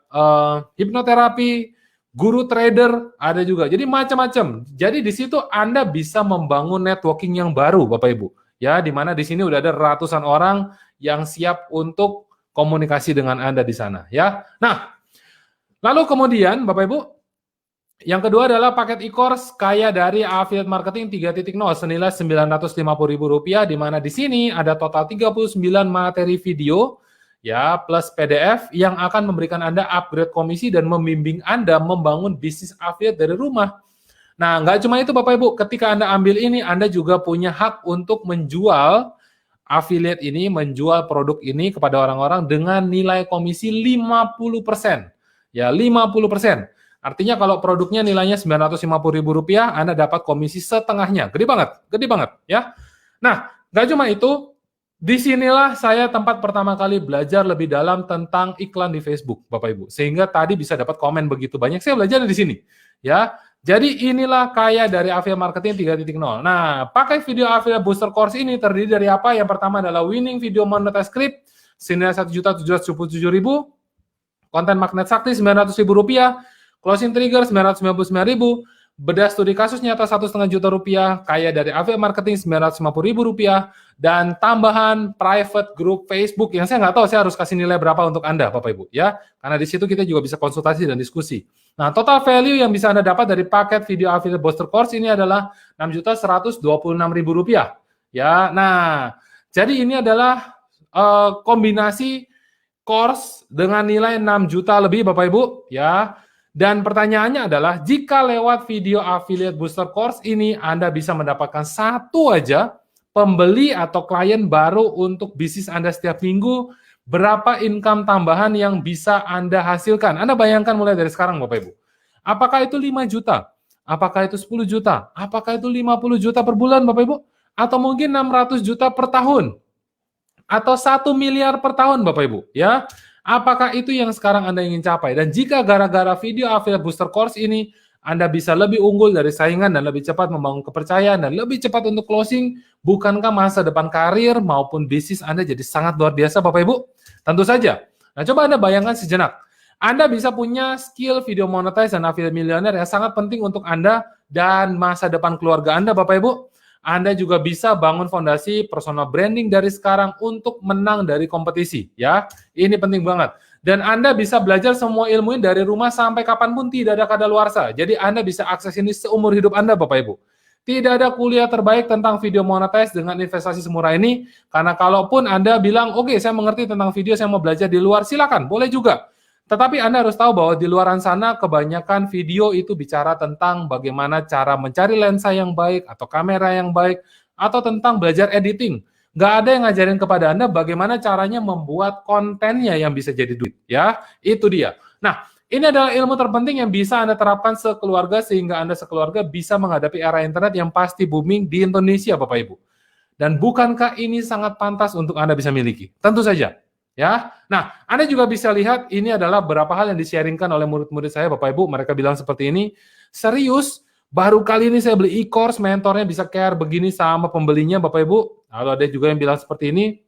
hipnoterapi, guru trader, ada juga. Jadi macam-macam. Jadi di situ Anda bisa membangun networking yang baru, Bapak Ibu. Ya, di mana di sini udah ada ratusan orang yang siap untuk komunikasi dengan Anda di sana. Ya, nah. Lalu kemudian, Bapak Ibu, yang kedua adalah paket e-course kaya dari affiliate marketing 3.0 senilai Rp950.000, di mana di sini ada total 39 materi video, ya, plus PDF yang akan memberikan Anda upgrade komisi dan membimbing Anda membangun bisnis affiliate dari rumah. Nah, nggak cuma itu Bapak Ibu, ketika Anda ambil ini, Anda juga punya hak untuk menjual affiliate ini, menjual produk ini kepada orang-orang dengan nilai komisi 50%. Ya, 50%. Artinya kalau produknya nilainya Rp950.000, Anda dapat komisi setengahnya. Gede banget, ya. Nah, nggak cuma itu, disinilah saya tempat pertama kali belajar lebih dalam tentang iklan di Facebook, Bapak Ibu. Sehingga tadi bisa dapat komen begitu banyak, saya belajar di sini. Ya, jadi inilah kaya dari affiliate marketing 3.0. Nah, pakai video affiliate booster course ini terdiri dari apa? Yang pertama adalah winning video monetize script senilai Rp1.777.000. Konten magnet sakti Rp900.000, closing trigger Rp999.000, bedah studi kasus nyata Rp1,5 juta, kaya dari affiliate marketing Rp950.000, dan tambahan private group Facebook yang saya nggak tahu saya harus kasih nilai berapa untuk Anda, Bapak Ibu, ya. Karena di situ kita juga bisa konsultasi dan diskusi. Nah, total value yang bisa Anda dapat dari paket video affiliate booster course ini adalah Rp6.126.000, ya. Nah, jadi ini adalah kombinasi course dengan nilai 6 juta lebih, Bapak Ibu, ya. Dan pertanyaannya adalah, jika lewat video affiliate booster course ini Anda bisa mendapatkan satu aja pembeli atau klien baru untuk bisnis Anda setiap minggu, berapa income tambahan yang bisa Anda hasilkan? Anda bayangkan mulai dari sekarang, Bapak Ibu. Apakah itu 5 juta? Apakah itu 10 juta? Apakah itu 50 juta per bulan, Bapak Ibu? Atau mungkin 600 juta per tahun? Atau 1 miliar per tahun, Bapak Ibu, ya? Apakah itu yang sekarang Anda ingin capai? Dan jika gara-gara video affiliate booster course ini Anda bisa lebih unggul dari saingan dan lebih cepat membangun kepercayaan dan lebih cepat untuk closing, bukankah masa depan karir maupun bisnis Anda jadi sangat luar biasa, Bapak Ibu? Tentu saja. Nah, coba Anda bayangkan sejenak. Anda bisa punya skill video monetize dan affiliate millionaire yang sangat penting untuk Anda dan masa depan keluarga Anda, Bapak Ibu. Anda juga bisa bangun fondasi personal branding dari sekarang untuk menang dari kompetisi, ya. Ini penting banget. Dan Anda bisa belajar semua ilmu ini dari rumah sampai kapanpun, tidak ada kadaluarsa. Jadi Anda bisa akses ini seumur hidup Anda, Bapak Ibu. Tidak ada kuliah terbaik tentang video monetize dengan investasi semurah ini, karena kalaupun Anda bilang, oke, saya mengerti tentang video, saya mau belajar di luar, silakan, boleh juga. Tetapi Anda harus tahu bahwa di luar sana kebanyakan video itu bicara tentang bagaimana cara mencari lensa yang baik atau kamera yang baik atau tentang belajar editing. Nggak ada yang ngajarin kepada Anda bagaimana caranya membuat kontennya yang bisa jadi duit, ya. Itu dia. Nah, ini adalah ilmu terpenting yang bisa Anda terapkan sekeluarga sehingga Anda sekeluarga bisa menghadapi era internet yang pasti booming di Indonesia, Bapak Ibu. Dan bukankah ini sangat pantas untuk Anda bisa miliki? Tentu saja. Ya, nah Anda juga bisa lihat ini adalah beberapa hal yang di-sharingkan oleh murid-murid saya, Bapak Ibu. Mereka bilang seperti ini, serius, baru kali ini saya beli e-course, mentornya bisa care begini sama pembelinya, Bapak Ibu. Lalu ada juga yang bilang seperti ini,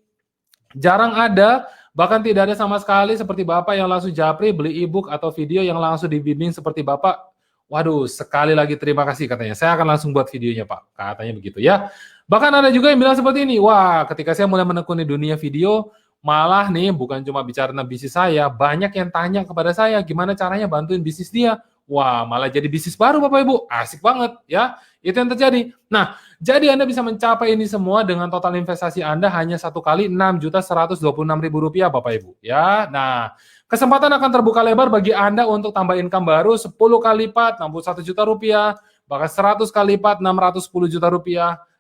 jarang ada, bahkan tidak ada sama sekali seperti Bapak yang langsung japri beli e-book atau video yang langsung dibimbing seperti Bapak. Waduh, sekali lagi terima kasih katanya. Saya akan langsung buat videonya, Pak. Katanya begitu ya. Bahkan ada juga yang bilang seperti ini, wah ketika saya mulai menekuni dunia video, malah nih bukan cuma bicara tentang bisnis saya, banyak yang tanya kepada saya gimana caranya bantuin bisnis dia. Wah, malah jadi bisnis baru, Bapak Ibu. Asik banget ya. Itu yang terjadi. Nah, jadi Anda bisa mencapai ini semua dengan total investasi Anda hanya satu kali Rp6.126.000, Bapak Ibu. Ya. Nah, kesempatan akan terbuka lebar bagi Anda untuk tambah income baru 10 kali lipat Rp61 juta, bahkan 100 kali lipat Rp610 juta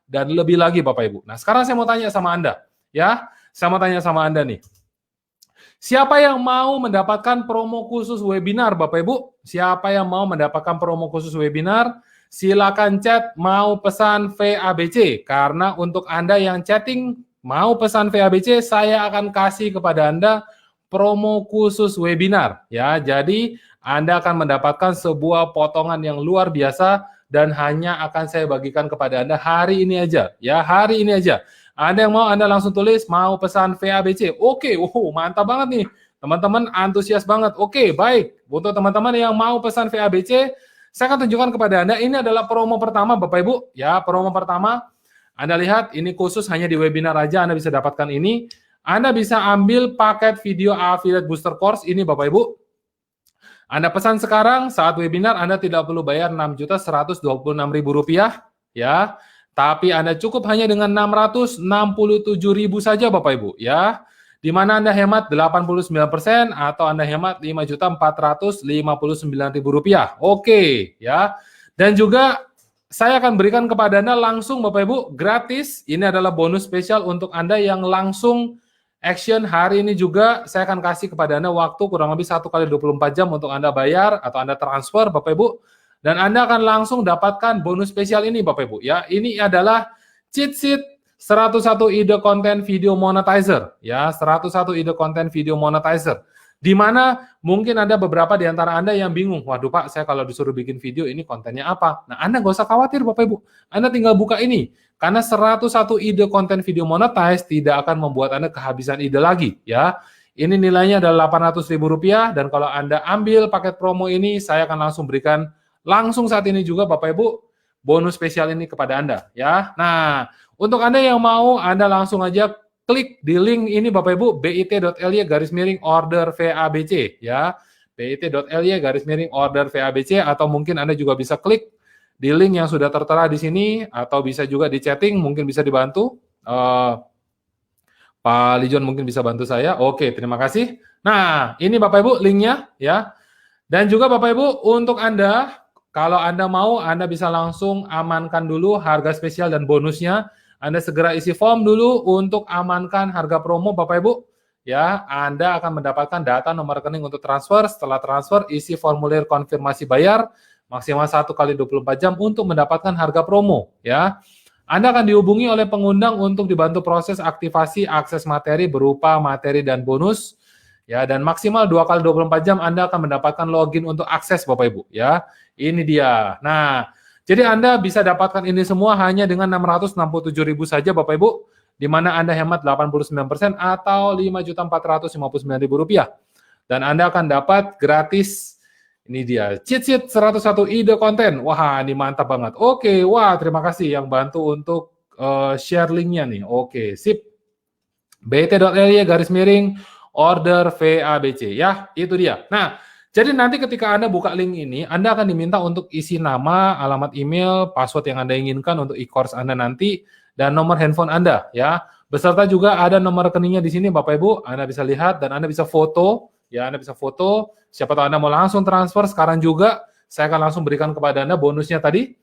dan lebih lagi, Bapak Ibu. Nah, sekarang saya mau tanya sama Anda, ya. Saya mau tanya sama Anda nih. Siapa yang mau mendapatkan promo khusus webinar, Bapak Ibu? Siapa yang mau mendapatkan promo khusus webinar? Silakan chat mau pesan VABC. Karena untuk Anda yang chatting mau pesan VABC, saya akan kasih kepada Anda promo khusus webinar. Ya, jadi Anda akan mendapatkan sebuah potongan yang luar biasa dan hanya akan saya bagikan kepada Anda hari ini aja. Ya, hari ini aja. Anda yang mau, Anda langsung tulis, mau pesan VABC. Oke, mantap banget nih. Teman-teman antusias banget. Oke, baik. Untuk teman-teman yang mau pesan VABC, saya akan tunjukkan kepada Anda, ini adalah promo pertama, Bapak Ibu. Ya, promo pertama. Anda lihat, ini khusus hanya di webinar aja, Anda bisa dapatkan ini. Anda bisa ambil paket video affiliate booster course ini, Bapak Ibu. Anda pesan sekarang, saat webinar, Anda tidak perlu bayar Rp6.126.000. Ya, tapi Anda cukup hanya dengan Rp667.000 saja, Bapak Ibu, ya. Di mana Anda hemat 89% atau Anda hemat Rp5.459.000. Oke, ya. Dan juga saya akan berikan kepada Anda langsung, Bapak Ibu, gratis. Ini adalah bonus spesial untuk Anda yang langsung action hari ini juga. Saya akan kasih kepada Anda waktu kurang lebih 1 kali 24 jam untuk Anda bayar atau Anda transfer, Bapak Ibu. Dan Anda akan langsung dapatkan bonus spesial ini, Bapak Ibu. Ya, ini adalah cheat sheet 101 ide konten video monetizer. Ya, 101 ide konten video monetizer. Di mana mungkin ada beberapa di antara Anda yang bingung. Waduh Pak, saya kalau disuruh bikin video ini kontennya apa? Nah, Anda nggak usah khawatir, Bapak Ibu. Anda tinggal buka ini. Karena 101 ide konten video monetize tidak akan membuat Anda kehabisan ide lagi. Ya, Ini nilainya adalah Rp800.000 dan kalau Anda ambil paket promo ini, saya akan langsung berikan langsung saat ini juga Bapak Ibu bonus spesial ini kepada Anda ya. Nah, untuk Anda yang mau, Anda langsung aja klik di link ini Bapak Ibu, bit.ly/order VABC ya. bit.ly/order VABC atau mungkin Anda juga bisa klik di link yang sudah tertera di sini atau bisa juga di chatting, mungkin bisa dibantu. Pak Lijon mungkin bisa bantu saya. Oke, terima kasih. Nah, ini Bapak Ibu linknya ya. Dan juga Bapak Ibu untuk Anda, kalau Anda mau, Anda bisa langsung amankan dulu harga spesial dan bonusnya. Anda segera isi form dulu untuk amankan harga promo Bapak Ibu. Ya, Anda akan mendapatkan data nomor rekening untuk transfer. Setelah transfer, isi formulir konfirmasi bayar maksimal 1 kali 24 jam untuk mendapatkan harga promo ya. Anda akan dihubungi oleh pengundang untuk dibantu proses aktivasi akses materi berupa materi dan bonus ya, dan maksimal 2 kali 24 jam Anda akan mendapatkan login untuk akses Bapak Ibu ya. Ini dia. Nah, jadi Anda bisa dapatkan ini semua hanya dengan Rp667.000 saja Bapak Ibu, di mana Anda hemat 89% atau Rp5.459.000. Dan Anda akan dapat gratis, ini dia, cheat sheet 101 ide konten. Wah, ini mantap banget. Oke, wah terima kasih yang bantu untuk share linknya nih. Oke, sip. bit.ly/order VABC ya, itu dia. Nah, jadi nanti ketika Anda buka link ini, Anda akan diminta untuk isi nama, alamat email, password yang Anda inginkan untuk e-course Anda nanti, dan nomor handphone Anda ya. Beserta juga ada nomor rekeningnya di sini Bapak Ibu, Anda bisa lihat dan Anda bisa foto ya, Anda bisa foto. Siapa tahu Anda mau langsung transfer sekarang juga, saya akan langsung berikan kepada Anda bonusnya tadi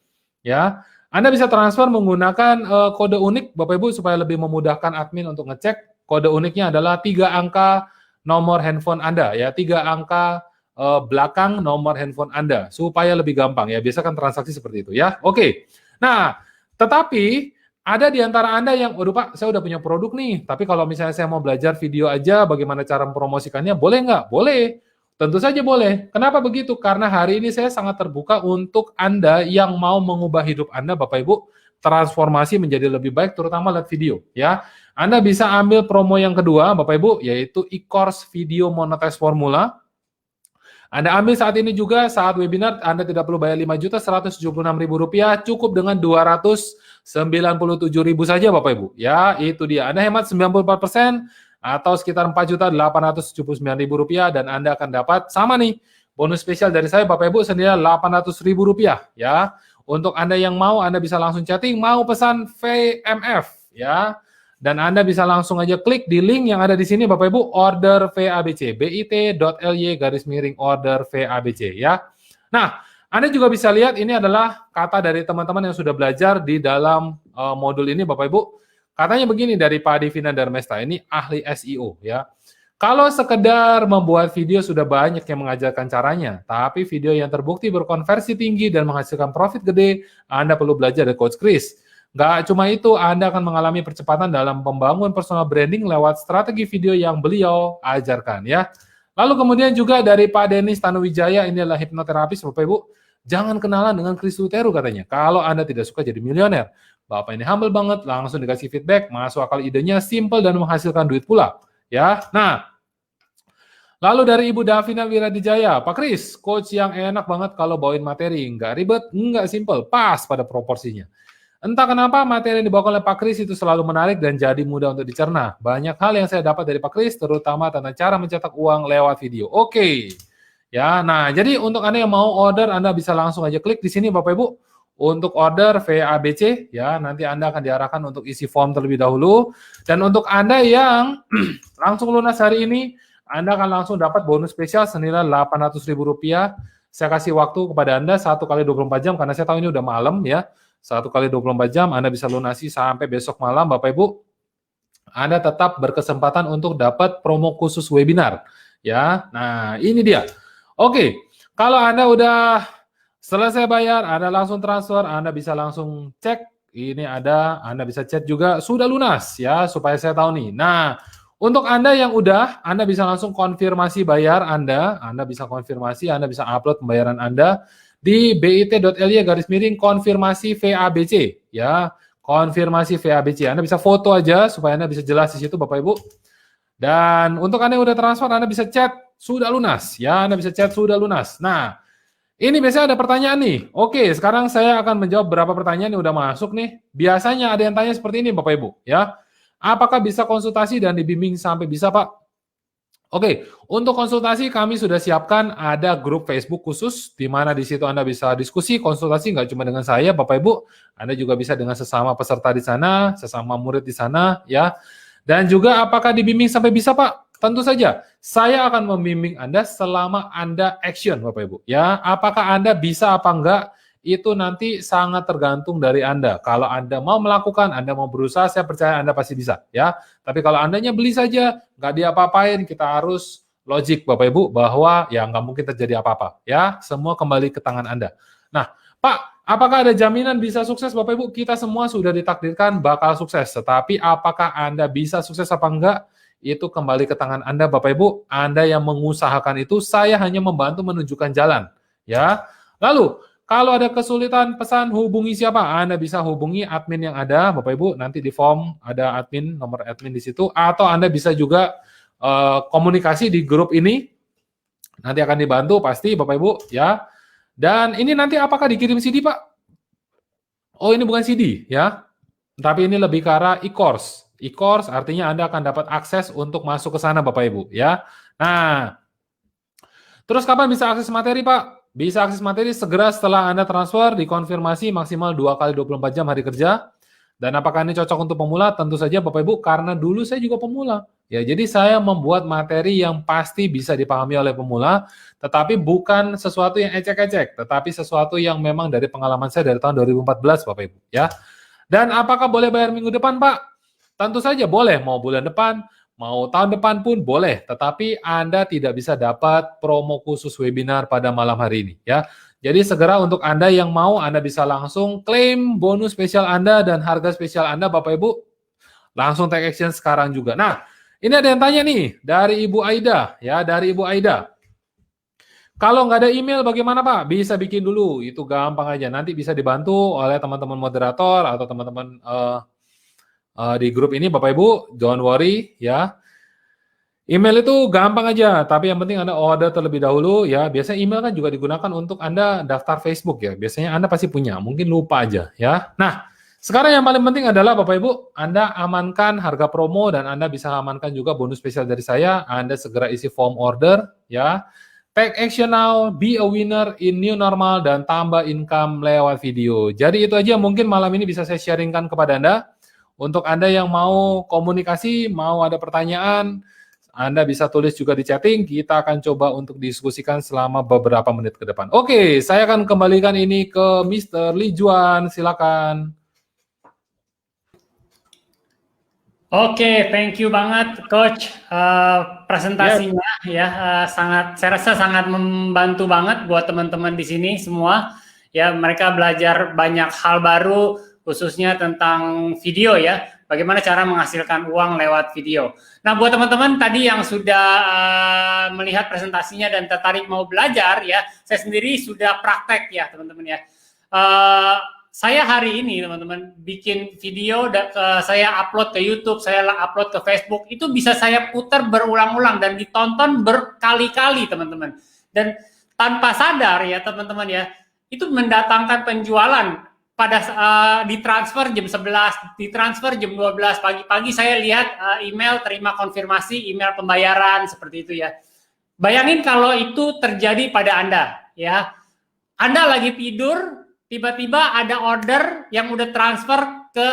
ya. Anda bisa transfer menggunakan kode unik Bapak Ibu supaya lebih memudahkan admin untuk ngecek. Kode uniknya adalah 3 angka nomor handphone Anda ya, 3 angka belakang nomor handphone Anda supaya lebih gampang ya. Biasa kan transaksi seperti itu ya. Oke. Nah, tetapi ada di antara Anda yang, waduh Pak, saya udah punya produk nih, tapi kalau misalnya saya mau belajar video aja bagaimana cara mempromosikannya, boleh nggak? Boleh. Tentu saja boleh. Kenapa begitu? Karena hari ini saya sangat terbuka untuk Anda yang mau mengubah hidup Anda, Bapak Ibu, transformasi menjadi lebih baik, terutama lewat video. Ya, Anda bisa ambil promo yang kedua, Bapak Ibu, yaitu e-course video monetize formula. Anda ambil saat ini juga, saat webinar, Anda tidak perlu bayar Rp5.176.000, cukup dengan Rp297.000 saja, Bapak Ibu. Ya, itu dia. Anda hemat 94%, atau sekitar Rp4.879.000 dan Anda akan dapat sama nih bonus spesial dari saya Bapak Ibu senilai Rp800.000 ya. Untuk Anda yang mau, Anda bisa langsung chatting mau pesan VMF ya, dan Anda bisa langsung aja klik di link yang ada di sini Bapak Ibu, order VABC, bit.ly/order VABC ya. Nah, Anda juga bisa lihat ini adalah kata dari teman-teman yang sudah belajar di dalam modul ini Bapak Ibu. Katanya begini dari Pak Divina Darmesta, ini ahli SEO ya. Kalau sekedar membuat video sudah banyak yang mengajarkan caranya, tapi video yang terbukti berkonversi tinggi dan menghasilkan profit gede, Anda perlu belajar dari Coach Chris. Nggak cuma itu, Anda akan mengalami percepatan dalam pembangun personal branding lewat strategi video yang beliau ajarkan ya. Lalu kemudian juga dari Pak Denis Tanuwijaya, ini adalah hipnoterapis Bapak Ibu. Jangan kenalan dengan Chris Luteru katanya, kalau Anda tidak suka jadi milioner. Bapak ini humble banget, langsung dikasih feedback, masuk akal idenya, simple dan menghasilkan duit pula. Ya, nah, lalu dari Ibu Davina Wiradijaya, Pak Kris, coach yang enak banget kalau bawain materi, nggak ribet, nggak simple, pas pada proporsinya. Entah kenapa materi yang dibawa oleh Pak Kris itu selalu menarik dan jadi mudah untuk dicerna. Banyak hal yang saya dapat dari Pak Kris, terutama tentang cara mencetak uang lewat video. Oke, ya, nah, jadi untuk Anda yang mau order, Anda bisa langsung aja klik di sini Bapak Ibu. Untuk order VABC, ya nanti Anda akan diarahkan untuk isi form terlebih dahulu. Dan untuk Anda yang langsung lunas hari ini, Anda akan langsung dapat bonus spesial senilai Rp800.000. Saya kasih waktu kepada Anda 1 kali 24 jam, karena saya tahu ini udah malam ya. 1 kali 24 jam, Anda bisa lunasi sampai besok malam, Bapak Ibu. Anda tetap berkesempatan untuk dapat promo khusus webinar. Ya, nah ini dia. Oke, kalau Anda udah selesai bayar, Anda langsung transfer, Anda bisa langsung cek, ini ada, Anda bisa chat juga, sudah lunas ya, supaya saya tahu nih. Nah, untuk Anda yang udah, Anda bisa langsung konfirmasi bayar Anda bisa konfirmasi, Anda bisa upload pembayaran Anda di bit.ly/konfirmasi VABC, ya, konfirmasi VABC. Anda bisa foto aja, supaya Anda bisa jelas di situ Bapak Ibu. Dan untuk Anda yang udah transfer, Anda bisa chat sudah lunas. Ya, Anda bisa chat sudah lunas. Nah, ini biasanya ada pertanyaan nih. Oke, sekarang saya akan menjawab beberapa pertanyaan yang udah masuk nih. Biasanya ada yang tanya seperti ini, Bapak Ibu. Ya, apakah bisa konsultasi dan dibimbing sampai bisa, Pak? Oke, untuk konsultasi kami sudah siapkan ada grup Facebook khusus, di mana di situ Anda bisa diskusi, konsultasi nggak cuma dengan saya, Bapak Ibu. Anda juga bisa dengan sesama peserta di sana, sesama murid di sana, ya. Dan juga apakah dibimbing sampai bisa, Pak? Tentu saja, saya akan membimbing Anda selama Anda action, Bapak Ibu. Ya, apakah Anda bisa apa enggak, itu nanti sangat tergantung dari Anda. Kalau Anda mau melakukan, Anda mau berusaha, saya percaya Anda pasti bisa. Ya, tapi kalau Andanya beli saja, nggak diapa-apain, kita harus logik, Bapak Ibu, bahwa ya nggak mungkin terjadi apa-apa. Ya, semua kembali ke tangan Anda. Nah, Pak, apakah ada jaminan bisa sukses, Bapak Ibu? Kita semua sudah ditakdirkan bakal sukses. Tetapi apakah Anda bisa sukses apa enggak? Itu kembali ke tangan Anda, Bapak Ibu. Anda yang mengusahakan itu, saya hanya membantu menunjukkan jalan. Ya. Lalu, kalau ada kesulitan pesan, hubungi siapa? Anda bisa hubungi admin yang ada, Bapak Ibu. Nanti di form ada admin, nomor admin di situ. Atau Anda bisa juga komunikasi di grup ini. Nanti akan dibantu pasti, Bapak Ibu. Ya. Dan ini nanti apakah dikirim CD, Pak? Oh, ini bukan CD, ya. Tapi ini lebih ke arah e-course. E-course artinya Anda akan dapat akses untuk masuk ke sana, Bapak Ibu, ya. Nah, terus kapan bisa akses materi, Pak? Bisa akses materi segera setelah Anda transfer, dikonfirmasi maksimal 2 kali 24 jam hari kerja. Dan apakah ini cocok untuk pemula? Tentu saja, Bapak Ibu, karena dulu saya juga pemula. Ya, jadi saya membuat materi yang pasti bisa dipahami oleh pemula, tetapi bukan sesuatu yang ecek-ecek, tetapi sesuatu yang memang dari pengalaman saya dari tahun 2014, Bapak Ibu, ya. Dan apakah boleh bayar minggu depan, Pak? Tentu saja boleh, mau bulan depan, mau tahun depan pun boleh, tetapi Anda tidak bisa dapat promo khusus webinar pada malam hari ini, ya. Jadi segera untuk Anda yang mau, Anda bisa langsung klaim bonus spesial Anda dan harga spesial Anda, Bapak Ibu. Langsung take action sekarang juga. Nah, ini ada yang tanya nih, dari Ibu Aida, ya, dari Ibu Aida. Kalau nggak ada email bagaimana, Pak? Bisa bikin dulu, itu gampang aja. Nanti bisa dibantu oleh teman-teman moderator atau teman-teman di grup ini, Bapak Ibu, don't worry, ya. Email itu gampang aja, tapi yang penting Anda order terlebih dahulu, ya. Biasanya email kan juga digunakan untuk Anda daftar Facebook, ya. Biasanya Anda pasti punya, mungkin lupa aja, ya. Nah, sekarang yang paling penting adalah, Bapak Ibu, Anda amankan harga promo dan Anda bisa amankan juga bonus spesial dari saya. Anda segera isi form order, ya. Take action now, be a winner in new normal, dan tambah income lewat video. Jadi itu aja mungkin malam ini bisa saya sharingkan kepada Anda. Untuk Anda yang mau komunikasi, mau ada pertanyaan, Anda bisa tulis juga di chatting, kita akan coba untuk diskusikan selama beberapa menit ke depan. Oke, saya akan kembalikan ini ke Mr. Li Juan, silakan. Oke, thank you banget, Coach. Presentasinya ya sangat, saya rasa sangat membantu banget buat teman-teman di sini semua. Ya, mereka belajar banyak hal baru, khususnya tentang video ya. Bagaimana cara menghasilkan uang lewat video. Nah, buat teman-teman tadi yang sudah melihat presentasinya dan tertarik mau belajar ya, saya sendiri sudah praktek ya, teman-teman ya. Saya hari ini teman-teman bikin video, saya upload ke YouTube, saya upload ke Facebook, itu bisa saya putar berulang-ulang dan ditonton berkali-kali teman-teman. Dan tanpa sadar ya teman-teman ya, itu mendatangkan penjualan pada ditransfer jam 11, ditransfer jam 12 pagi-pagi saya lihat email terima konfirmasi, email pembayaran seperti itu ya. Bayangin kalau itu terjadi pada Anda ya. Anda lagi tidur, tiba-tiba ada order yang udah transfer ke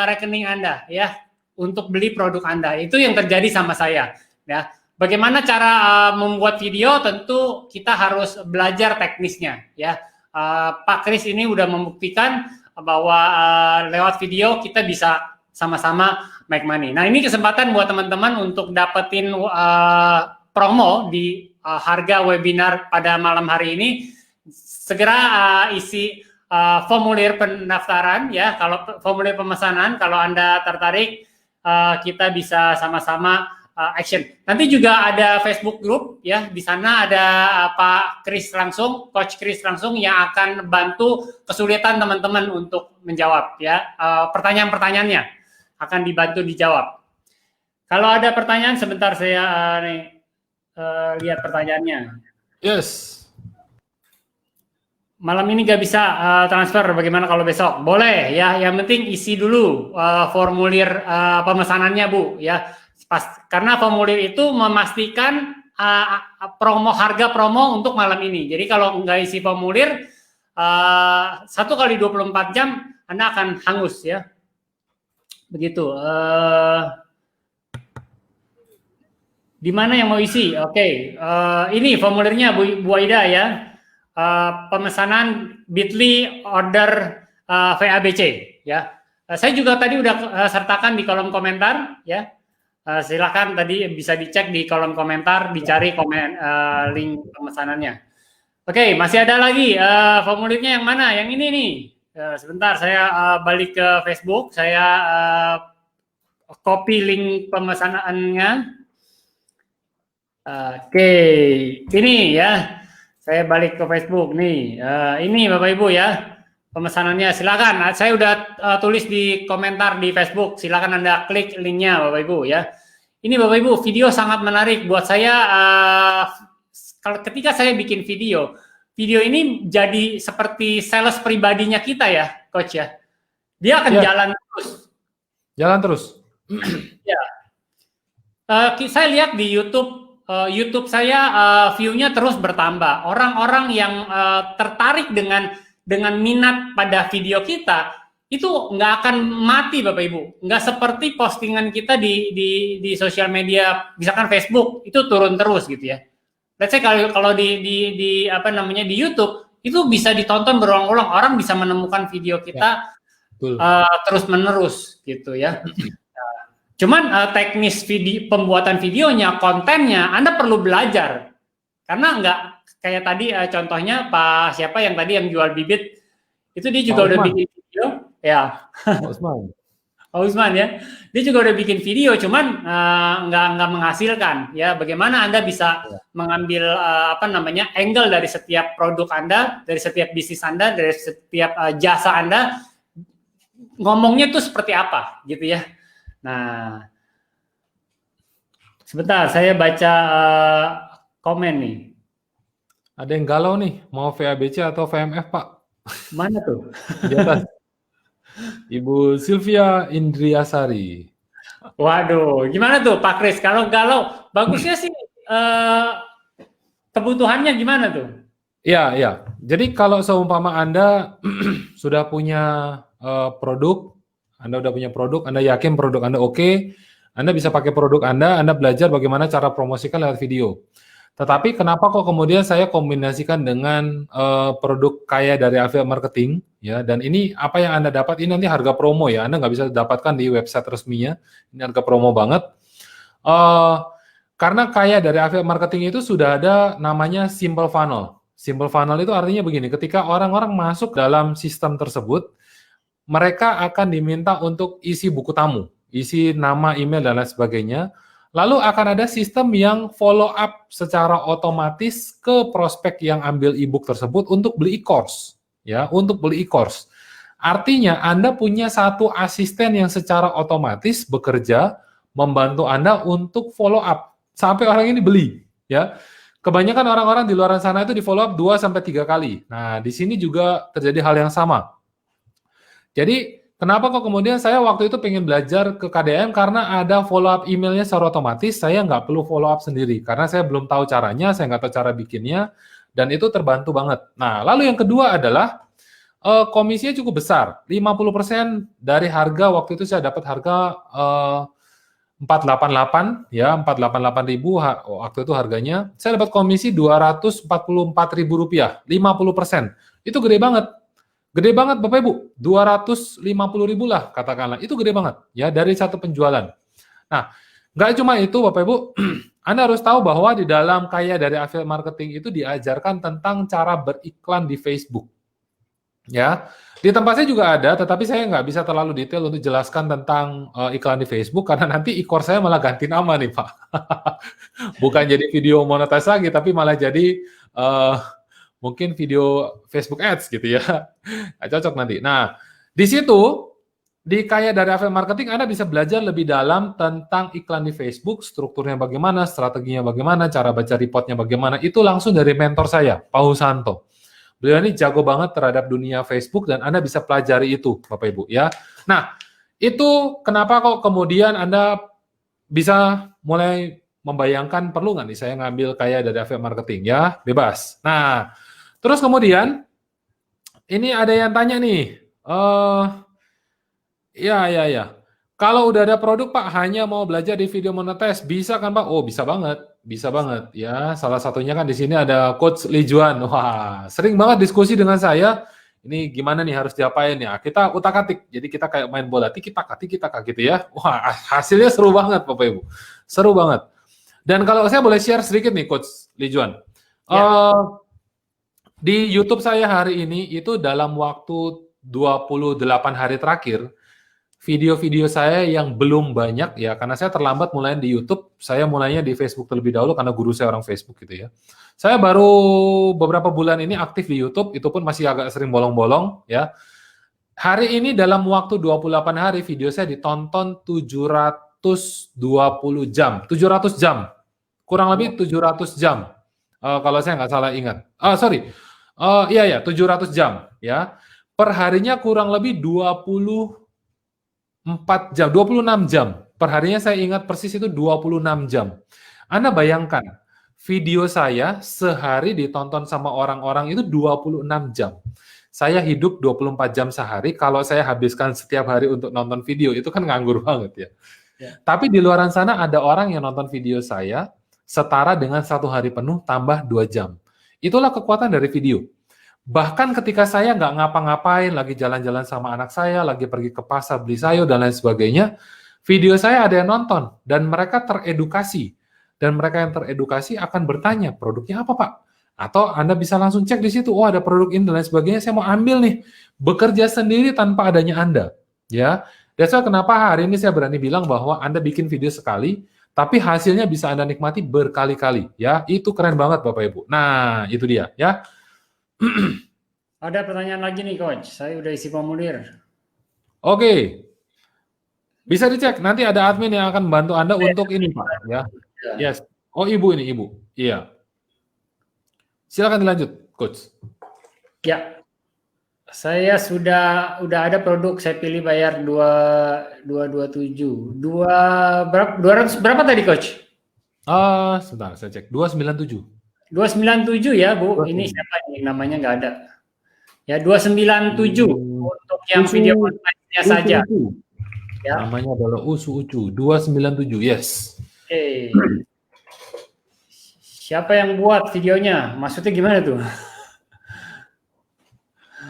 rekening Anda ya untuk beli produk Anda. Itu yang terjadi sama saya ya. Bagaimana cara membuat video? Tentu kita harus belajar teknisnya ya. Pak Kris ini udah membuktikan bahwa lewat video kita bisa sama-sama make money. Nah, ini kesempatan buat teman-teman untuk dapetin promo di harga webinar pada malam hari ini. Segera isi formulir pendaftaran ya. Kalau formulir pemesanan, kalau Anda tertarik, kita bisa sama-sama action. Nanti juga ada Facebook group ya, di sana ada Pak Kris langsung, Coach Kris langsung yang akan bantu kesulitan teman-teman untuk menjawab ya. Pertanyaan-pertanyaannya akan dibantu dijawab. Kalau ada pertanyaan sebentar saya lihat pertanyaannya. Yes. Malam ini nggak bisa transfer, bagaimana kalau besok? Boleh ya, yang penting isi dulu formulir pemesanannya Bu ya. Karena formulir itu memastikan harga promo untuk malam ini. Jadi kalau nggak isi formulir 1 kali 24 jam Anda akan hangus ya. Begitu. Di mana yang mau isi? Oke. Ini formulirnya Bu Aida ya. Pemesanan Bitly order VABC ya. Saya juga tadi udah sertakan di kolom komentar ya. Silakan tadi bisa dicek di kolom komentar, dicari link pemesanannya. Oke, masih ada lagi formulirnya yang mana? Yang ini nih. Sebentar, saya balik ke Facebook, saya copy link pemesanannya. Oke, ini ya. Saya balik ke Facebook nih. Ini Bapak Ibu ya, pemesanannya. Silakan. Saya udah tulis di komentar di Facebook. Silakan Anda klik linknya Bapak Ibu ya. Ini Bapak Ibu, video sangat menarik buat saya. Ketika saya bikin video ini jadi seperti sales pribadinya kita ya, Coach ya. Dia akan jalan terus. Jalan terus. Ya. Saya lihat di YouTube saya view-nya terus bertambah. Orang-orang yang tertarik dengan minat pada video kita itu nggak akan mati Bapak Ibu. Nggak seperti postingan kita di sosial media, misalkan Facebook itu turun terus gitu ya. Let's say kalau di apa namanya di YouTube itu bisa ditonton berulang-ulang, orang bisa menemukan video kita terus menerus gitu ya. Cuman teknis pembuatan videonya, kontennya, Anda perlu belajar. Karena nggak kayak tadi contohnya Pak siapa yang tadi yang jual bibit, itu dia juga udah bikin video. Ya. Pak Usman ya. Dia juga udah bikin video, cuman nggak menghasilkan. Ya, bagaimana Anda bisa mengambil angle dari setiap produk Anda, dari setiap bisnis Anda, dari setiap jasa Anda, ngomongnya tuh seperti apa gitu ya. Nah, sebentar, saya baca komen nih. Ada yang galau nih, mau VABC atau VMF, Pak? Mana tuh? Di atas. Ibu Sylvia Indriasari. Waduh, gimana tuh Pak Kris? Kalau galau, bagusnya sih kebutuhannya gimana tuh? Iya. Jadi kalau seumpama Anda sudah punya produk, Anda yakin produk Anda oke, Anda bisa pakai produk Anda belajar bagaimana cara promosikan lewat video. Tetapi kenapa kok kemudian saya kombinasikan dengan produk kaya dari affiliate marketing, ya? Dan ini apa yang Anda dapat, ini nanti harga promo ya, Anda nggak bisa dapatkan di website resminya, ini harga promo banget. Karena kaya dari affiliate marketing itu sudah ada namanya simple funnel. Simple funnel itu artinya begini, ketika orang-orang masuk dalam sistem tersebut, mereka akan diminta untuk isi buku tamu, isi nama, email, dan lain sebagainya. Lalu akan ada sistem yang follow up secara otomatis ke prospek yang ambil e-book tersebut untuk beli e-course. Ya, untuk beli e-course. Artinya Anda punya satu asisten yang secara otomatis bekerja membantu Anda untuk follow up sampai orang ini beli. Ya, kebanyakan orang-orang di luar sana itu di follow up 2-3 kali. Nah, di sini juga terjadi hal yang sama. Jadi, kenapa kok kemudian saya waktu itu pengen belajar ke KDM, karena ada follow up emailnya secara otomatis, saya nggak perlu follow up sendiri, karena saya belum tahu caranya, saya nggak tahu cara bikinnya, dan itu terbantu banget. Nah, lalu yang kedua adalah, komisinya cukup besar, 50% dari harga, waktu itu saya dapat harga 488, ya, 488.000 waktu itu harganya, saya dapat komisi Rp244.000, 50%, itu gede banget. Gede banget Bapak Ibu, 250.000 lah katakanlah, itu gede banget ya dari satu penjualan. Nah, nggak cuma itu Bapak Ibu, Anda harus tahu bahwa di dalam kaya dari affiliate marketing itu diajarkan tentang cara beriklan di Facebook. Ya, di tempat saya juga ada, tetapi saya nggak bisa terlalu detail untuk jelaskan tentang iklan di Facebook, karena nanti e-course saya malah ganti nama nih Pak. Bukan jadi video monetis lagi, tapi malah jadi mungkin video Facebook Ads gitu ya, nggak cocok nanti. Nah, di situ di Kaya dari Affiliate Marketing, Anda bisa belajar lebih dalam tentang iklan di Facebook, strukturnya bagaimana, strateginya bagaimana, cara baca reportnya bagaimana. Itu langsung dari mentor saya, Pak Husanto. Beliau ini jago banget terhadap dunia Facebook dan Anda bisa pelajari itu, Bapak Ibu ya. Nah, itu kenapa kok kemudian Anda bisa mulai membayangkan perlu nggak nih saya ngambil Kaya dari Affiliate Marketing ya, bebas. Nah, terus kemudian ini ada yang tanya nih, ya. Kalau udah ada produk Pak, hanya mau belajar di video monetize, bisa kan Pak? Oh, bisa banget ya. Salah satunya kan di sini ada Coach Lee Juan. Wah, sering banget diskusi dengan saya. Ini gimana nih harus diapain ya? Kita utak-atik. Jadi kita kayak main bola, tiki-taka gitu ya. Wah, hasilnya seru banget Bapak Ibu. Seru banget. Dan kalau saya boleh share sedikit nih Coach Lee Juan. Di YouTube saya hari ini itu dalam waktu 28 hari terakhir, video-video saya yang belum banyak ya, karena saya terlambat mulai di YouTube, saya mulainya di Facebook terlebih dahulu karena guru saya orang Facebook gitu ya. Saya baru beberapa bulan ini aktif di YouTube, itu pun masih agak sering bolong-bolong ya. Hari ini dalam waktu 28 hari video saya ditonton 720 jam, 700 jam. Kurang lebih 700 jam. Kalau saya nggak salah ingat. 700 jam ya. Perharinya kurang lebih 26 jam. Perharinya saya ingat persis itu 26 jam. Anda bayangkan, video saya sehari ditonton sama orang-orang itu 26 jam. Saya hidup 24 jam sehari, kalau saya habiskan setiap hari untuk nonton video, itu kan nganggur banget ya. Tapi di luar sana ada orang yang nonton video saya, setara dengan 1 hari penuh tambah 2 jam. Itulah kekuatan dari video. Bahkan ketika saya nggak ngapa-ngapain, lagi jalan-jalan sama anak saya, lagi pergi ke pasar beli sayur dan lain sebagainya, video saya ada yang nonton dan mereka teredukasi. Dan mereka yang teredukasi akan bertanya, produknya apa Pak? Atau Anda bisa langsung cek di situ, oh ada produk ini dan lain sebagainya, saya mau ambil nih. Bekerja sendiri tanpa adanya Anda. Ya, that's why kenapa hari ini saya berani bilang bahwa Anda bikin video sekali, tapi hasilnya bisa Anda nikmati berkali-kali. Ya, itu keren banget Bapak Ibu. Nah, itu dia ya. Ada pertanyaan lagi nih Coach, saya udah isi formulir. Oke. Bisa dicek, nanti ada admin yang akan membantu Anda untuk ini Pak ya. Yes. Oh Ibu ini, Ibu. Iya. Silakan dilanjut, Coach. Ya. Saya udah ada produk, saya pilih bayar 227. 200 berapa tadi Coach? Sebentar saya cek. 297. 297 ya Bu, ini siapa ini namanya nggak ada. Ya 297 untuk yang video kontennya saja. Ya. Namanya adalah Ucu 297, yes. Oke. Siapa yang buat videonya? Maksudnya gimana tuh?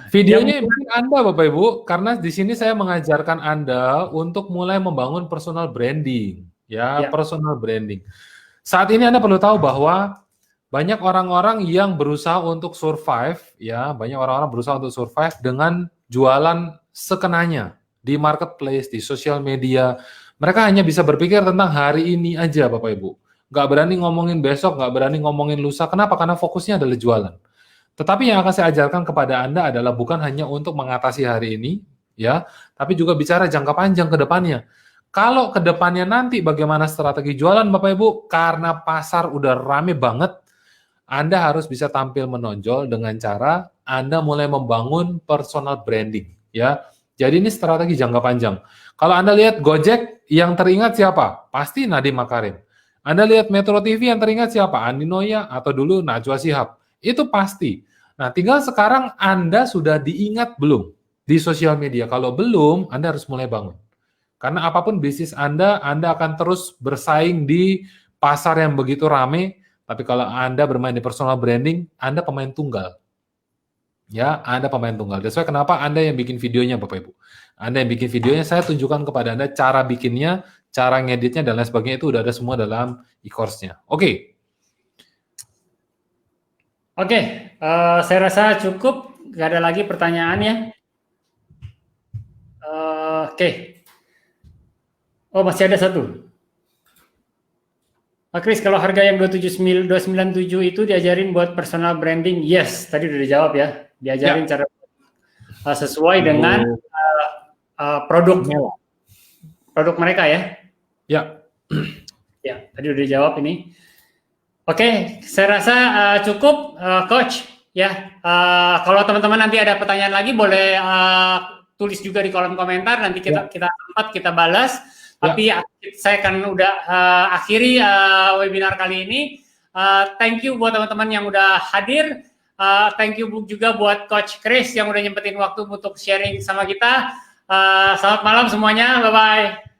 Videonya bikin Anda Bapak Ibu, karena di sini saya mengajarkan Anda untuk mulai membangun personal branding, ya. Personal branding. Saat ini Anda perlu tahu bahwa banyak orang-orang yang berusaha untuk survive, ya, banyak orang-orang berusaha untuk survive dengan jualan sekenanya di marketplace, di sosial media. Mereka hanya bisa berpikir tentang hari ini aja, Bapak Ibu. Nggak berani ngomongin besok, nggak berani ngomongin lusa. Kenapa? Karena fokusnya adalah jualan. Tetapi yang akan saya ajarkan kepada Anda adalah bukan hanya untuk mengatasi hari ini, ya, tapi juga bicara jangka panjang ke depannya. Kalau ke depannya nanti bagaimana strategi jualan, Bapak Ibu, karena pasar udah rame banget, Anda harus bisa tampil menonjol dengan cara Anda mulai membangun personal branding, ya. Jadi ini strategi jangka panjang. Kalau Anda lihat Gojek, yang teringat siapa? Pasti Nadiem Makarim. Anda lihat Metro TV, yang teringat siapa? Andi Noya atau dulu Najwa Shihab. Itu pasti. Nah, tinggal sekarang Anda sudah diingat belum di sosial media? Kalau belum, Anda harus mulai bangun. Karena apapun bisnis Anda akan terus bersaing di pasar yang begitu rame. Tapi kalau Anda bermain di personal branding, Anda pemain tunggal. Ya, Anda pemain tunggal. That's why kenapa Anda yang bikin videonya, Bapak Ibu. Anda yang bikin videonya, saya tunjukkan kepada Anda cara bikinnya, cara ngeditnya, dan lain sebagainya, itu udah ada semua dalam e-course-nya. Oke. Oke, saya rasa cukup. Gak ada lagi pertanyaan ya. Oke. Oh, masih ada satu. Pak Kris, kalau harga yang 297 itu diajarin buat personal branding? Yes, tadi udah dijawab ya. Diajarin cara sesuai dengan produk mereka ya. Ya. Ya, tadi udah dijawab ini. Oke, saya rasa cukup, Coach. Ya, kalau teman-teman nanti ada pertanyaan lagi, boleh tulis juga di kolom komentar. Nanti kita balas. Tapi saya akan udah akhiri webinar kali ini. Thank you buat teman-teman yang udah hadir. Thank you juga buat Coach Chris yang udah nyempetin waktu untuk sharing sama kita. Selamat malam semuanya. Bye bye.